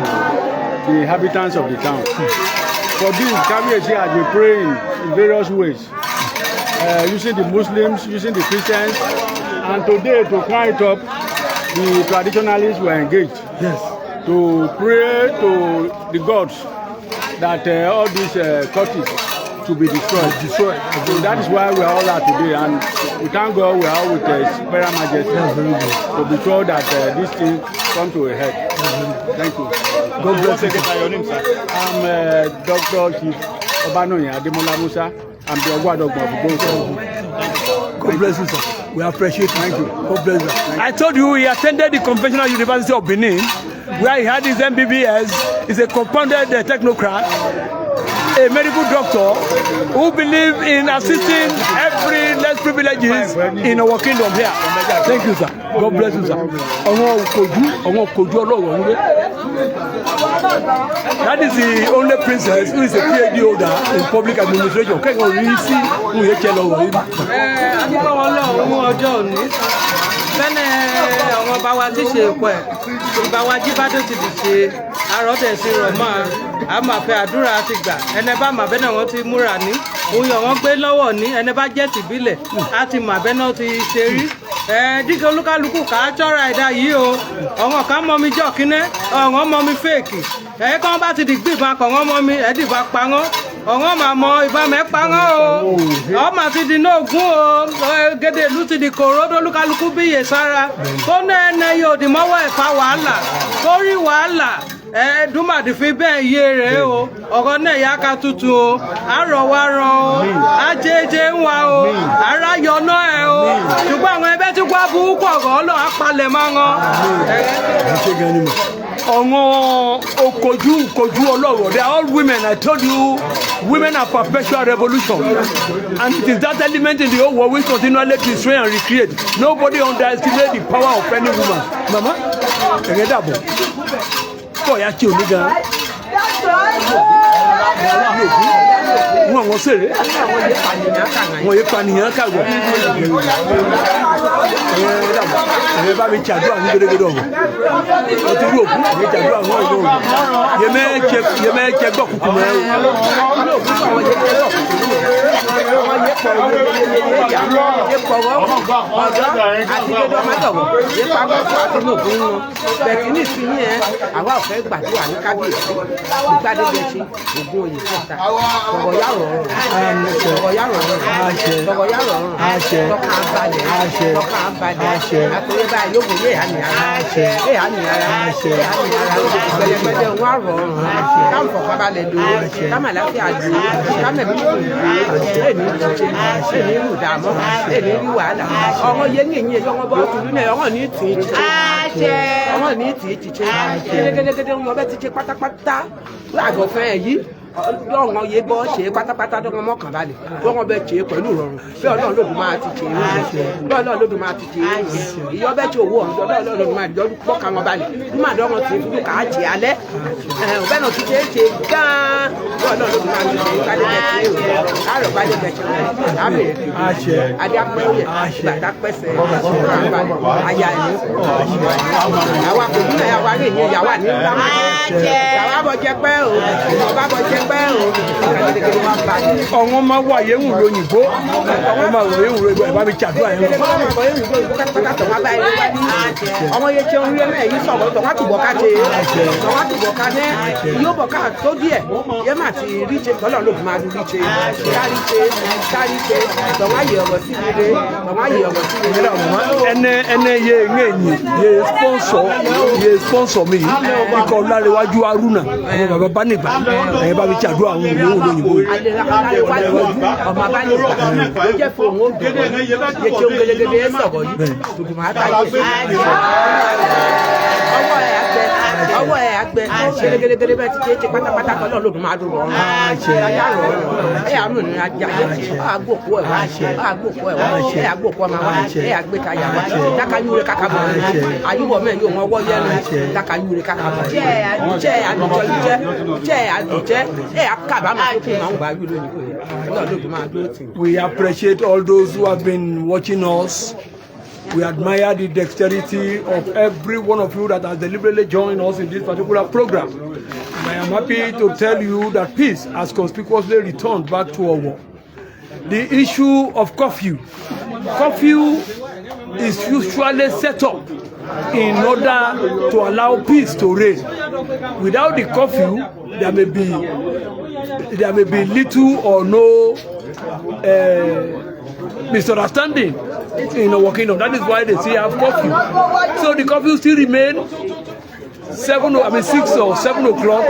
the inhabitants of the town. For this, Kábíyèsi has been praying in various ways, using the Muslims, using the Christians, and today, to cry it up, the traditionalists were engaged to pray to the gods that all these cultists to be destroyed. So that is why we are all out today, and we thank God we are all with Imperial Majesty to be sure that this thing come to a head. Thank you. God bless you. Your name, sir? I'm Dr. Chief Obanoye Ademola Musa. I'm the Ogwata of both. God bless you, sir. We appreciate it. Thank you. God bless you. I told you he attended the Conventional University of Benin, where he had his MBBS. He's a compounded technocrat, a medical doctor who believes in assisting every less privileges in our kingdom here. Thank you, sir. God bless you, sir. That is the only princess who is a PhD holder in public administration. Àwọn bá wa ti ṣe ìpọ̀ ẹ̀ ìgbà wa Jíbádé ti di ṣe àròdẹ̀ sí rọ̀ máa a máa fẹ́ àdúrà ti gbà ẹni bá màbẹ́ náà wọ́n ti múra ní òun yàn wọ́n gbé lọ́wọ́ ní ẹni bá jẹ́ tìbílẹ̀ á ti màbẹ́ náà ti ṣe rí dígí olúkálukú kà á tọ́ra ẹ̀dá yìí o ọ̀wọ́n kan mọ́ mi jọ́ kínẹ́ ọ̀wọ́n mọ́ mi fèèkì kàn bá ti dìgbì ìbọn kàn wọ́n mọ́ mi ẹ̀dìbà pa wọ́n ọ̀wọ́n máa mọ ìbọn mẹ́ pa wọ́n o ọmọ ti di náà gún o gèdè ìlú ti di kòró olúkálukú bí iye sára tó ní ẹnẹ yóò dì mọ́wọ́ ẹ̀fà wàhálà torí wàhálà Dúmàdì fi bẹ́ẹ̀ yé rẹ̀ o ọ̀rọ̀ náà yá ká tutù o àrọ̀ wa ràn o ajéjé ń wa o ara yọ̀nà ẹ̀ o ṣùgbọ́n àwọn ẹgbẹ́ tí wọ́n burúkú ọ̀rọ̀ ọlọ́run apalẹ̀ máa ń rán. Kojú Olowo, they are all women. I told you, women are perpetual revolution. And it is that element in the whole world which continually destroy and recreate. Nobody underestimates the power of any woman. Mama, wọ́n wọ́n sèré wọ́n yé pànìyàn kàgbọ́ ẹ̀yẹ bá mi ṣàdúrà ní gẹ́gẹ́dẹ́ ọ̀hún wọ́n ti rí òkú ní ṣàdúrà ní ọ̀hún ọ̀hún yẹmẹ́ gbọ́ kúkú mọ́ ẹ̀ àwa ò fẹ́ gbàdúrà ní kábíyèsí Gbadegesin Ogunoye kẹta ọ̀rọ̀ yà rọrùn ọ̀rọ̀ yà rọrùn ọ̀rọ̀ yà rọrùn tọ́ka balẹ̀ àtúnyẹ báyìí yóò wòye ẹ̀hà nìyàrá gbẹdẹgbẹdẹ ń wá rọrùn káwọn fọkàn balẹ̀ lò káwọn àlàáfíà lò káwọn ẹ̀mí èmi jíjẹ èmi rù dààmú èmi rí wàhálà ọmọ yẹn ní ìyẹn ọmọ bọ́ tùlú náà ọmọ ní tì í jíjẹ ọmọ ní tì í jíjẹ gẹ́gẹ́gẹ́gẹ́ ń lọ bẹ́ẹ̀ ti jẹ pátápátá àgọ̀fẹ́ yìí lọ́wọ́n yé bọ́ ṣe pátápátá lọ́wọ́ mọ́kàn balẹ̀ lọ́wọ́ bẹ́ẹ̀ ṣe pẹ̀lú ìrọ̀rùn bí ọlọ́run lòdù máa ti ṣe bí ọlọ́run lòdù máa ti ṣe ìyọ́ bẹ́ẹ̀ ṣe owó ọ̀dọ́ ọlọ́run lòdù máa jọ pọ́kàn wọn balẹ̀ bí màá dọ́wọ́ ti fún ká jẹ alẹ́ ọ̀bẹ́ náà ti ṣe gan-an bí ọlọ́run lòdù máa ti ṣe ọ̀wọ́n máa wà yẹ̀wù lóyìnbó ọ̀wọ́n máa wà yẹ̀wù lóyìnbó ẹ̀ bá mi ṣàdúrà yẹn. ọmọ yẹn ṣe orí ẹ̀mẹ́ yìí sọ̀rọ̀ tọ́wọ́ àtúbọ̀ ká ṣe tọ́wọ́ àtúbọ̀ ká ní yóò bọ̀ ká tó díẹ̀ yẹn máa ti rí ṣe tọ́lọ̀ ló fi máa rí ṣe kárí ṣe tọ́wọ́ àyè ọ̀rọ̀ sí rere tọ́wọ́ àyè ọ̀rọ̀ sí rere. ẹnẹ ye ńẹ̀yìn ye sponsor mi ikọ̀ Ọláréwájú Aruna ọmọ bàbá Banigba ẹ̀ bá mi ṣàdúrà àwọn olówó lóyìnbó yìí. ọmọ Banigba ló jẹ́ fún òun ó dùn yẹ kí ó gẹ́gẹ́gẹ́ sọ̀rọ̀ yìí tuntun máa ta yé ọwọ́ ẹ̀ àgbẹ̀ gẹ́gẹ́gẹ́ bẹ́ẹ̀ ti ṣe pátápátá kan náà lòdùn máa dùn rọrùn ayá rọrùn ẹ̀ àánú ní ajá àgbòkú ẹ̀ wá ẹ̀ àgbòkú ọmọ wa ẹ̀ àgbẹ̀kayà wá dákàyúre kákàbọ̀ àyúbọ̀ mẹ́rin yóò wọ́n wọ́ yẹnu dákàyúre kákàbọ̀ jẹ́ àdùjẹ́ ẹ̀ àkàbàmọ̀ tó kún àwọn gbàgbé lónìí náà lòdùn máa dúró tì. We appreciate all those who have been watching us. We admire the dexterity of every one of you that has deliberately joined us in this particular program. And I am happy to tell you that peace has conspicuously returned back to Owo. The issue of curfew is usually set up in order to allow peace to reign. Without the curfew, there may be little or no misunderstanding in Owo Kingdom. That is why they say have curfew. So the curfew still remain 6 or 7 o'clock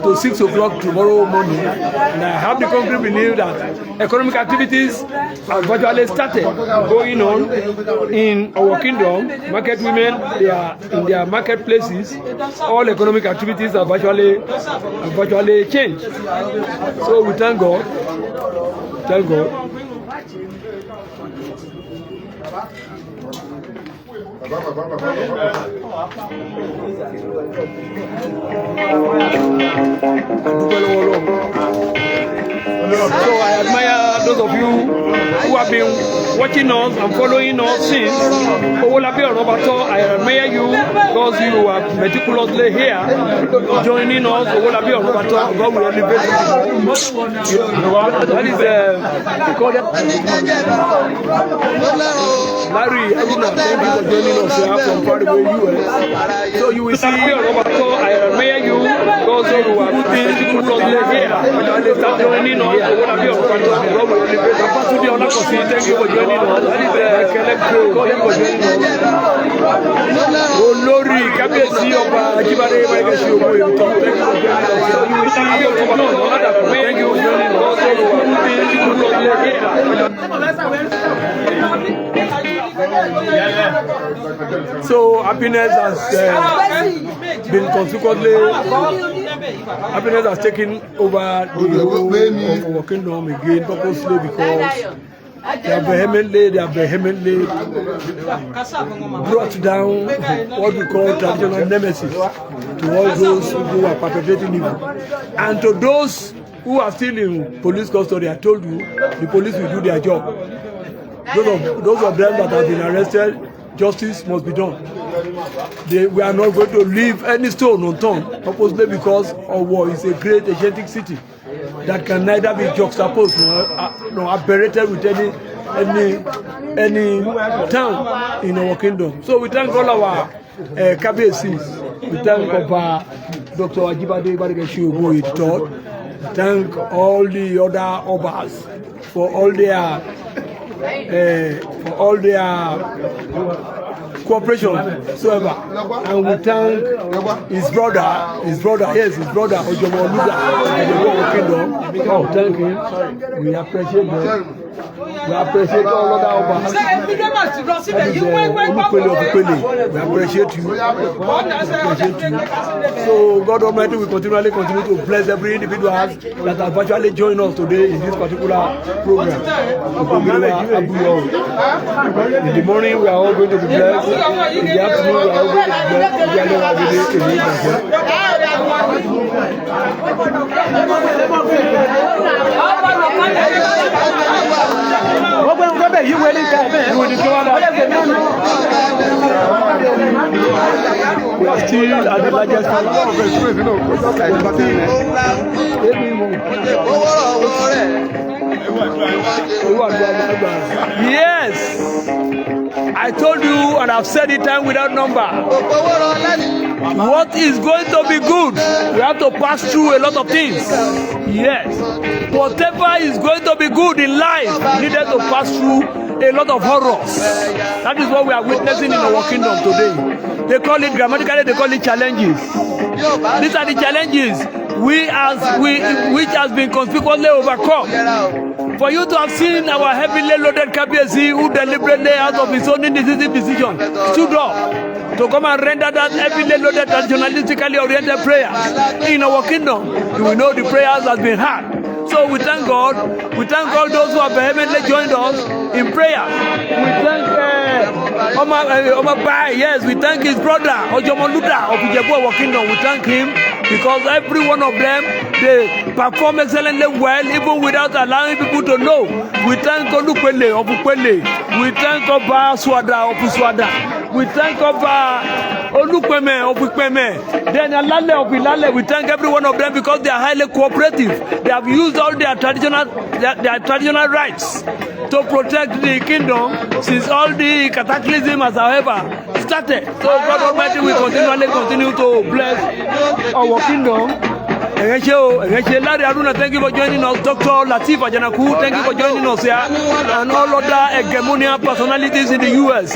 to 6 o'clock tomorrow morning. And I have the concrete belief that economic activities have virtually started going on in Owo Kingdom. Market women, they are in their marketplaces. All economic activities have virtually changed. So we thank God. Thank God. So I admire those of you who have been watching us and following us since. Roberto, I admire you because you are meticulously here joining us. Roberto, God will elevate you. That is Larry, Aruna, thank you for joining us here from far away US. So you will see Roberto, I admire you because you are meticulously here. Start joining us. God will elevate you. Kábíyèsi, thank you for joining us. That is calling for joining us. Olórí Kábíyèsí ọba Ajibade Gbadegesin Owo Kingdom, thank you for joining us. Thank you for joining us. So happiness has been consequently, happiness has taken over the whole of our kingdom again, purposely because they are vehemently brought down what we call traditional nemesis to all those who are perpetrating evil. And to those who are still in police custody, I told you, the police will do their job. Those of them that have been arrested, justice must be done. We are not going to leave any stone unturned, purposely because Owo is a great Oceanic city that can neither be juxtaposed nor aberrated with any town in our kingdom. So we thank all our Kábíyèsi. We thank Dr. Ajibade Gbadegesin Owo III. We thank all the other Obas for all their cooperation whatsoever, and we thank his brother, Ojomo Oluga of the Owo Kingdom. Oh, thank him. We appreciate them. We appreciate all other Obas. We appreciate you. So God Almighty will continually continue to bless every individual that has virtually joined us today in this particular program. In the morning we are all going to be blessed. In the afternoon we are all going to be blessed. We are still at the largest Yes, I told you and I've said it time without number. What is going to be good, we have to pass through a lot of things. Yes, whatever is going to be good in life needed to pass through a lot of horrors. That is what we are witnessing in our kingdom today. They call it, grammatically they call it challenges. These are the challenges which has been conspicuously overcome. For you to have seen our heavily loaded Kábíyèsi who deliberately out of his own indecisive decision stood up to come and render that heavily loaded traditionalistically oriented prayers in our kingdom, you will know the prayers has been heard. So we thank God. We thank all those who have vehemently joined us in prayer. We thank yes, we thank his brother Ojomo Oluga of Owo Kingdom. We thank him because every one of them, they perform excellently well even without allowing people to know. We thank Olupele of Upele. We thank Oba Swada of Uswada. We thank Oba Olupeme of Upeme. Then Alale of Ilale. We thank every one of them because they are highly cooperative. They have used all their traditional rights to protect the kingdom since all the cataclysm has, however, started. So God Almighty will continue to bless our kingdom. Larry Aruna, thank you for joining us. Dr. Latif Ajanaku, thank you for joining us here, and all other hegemonial personalities in the US.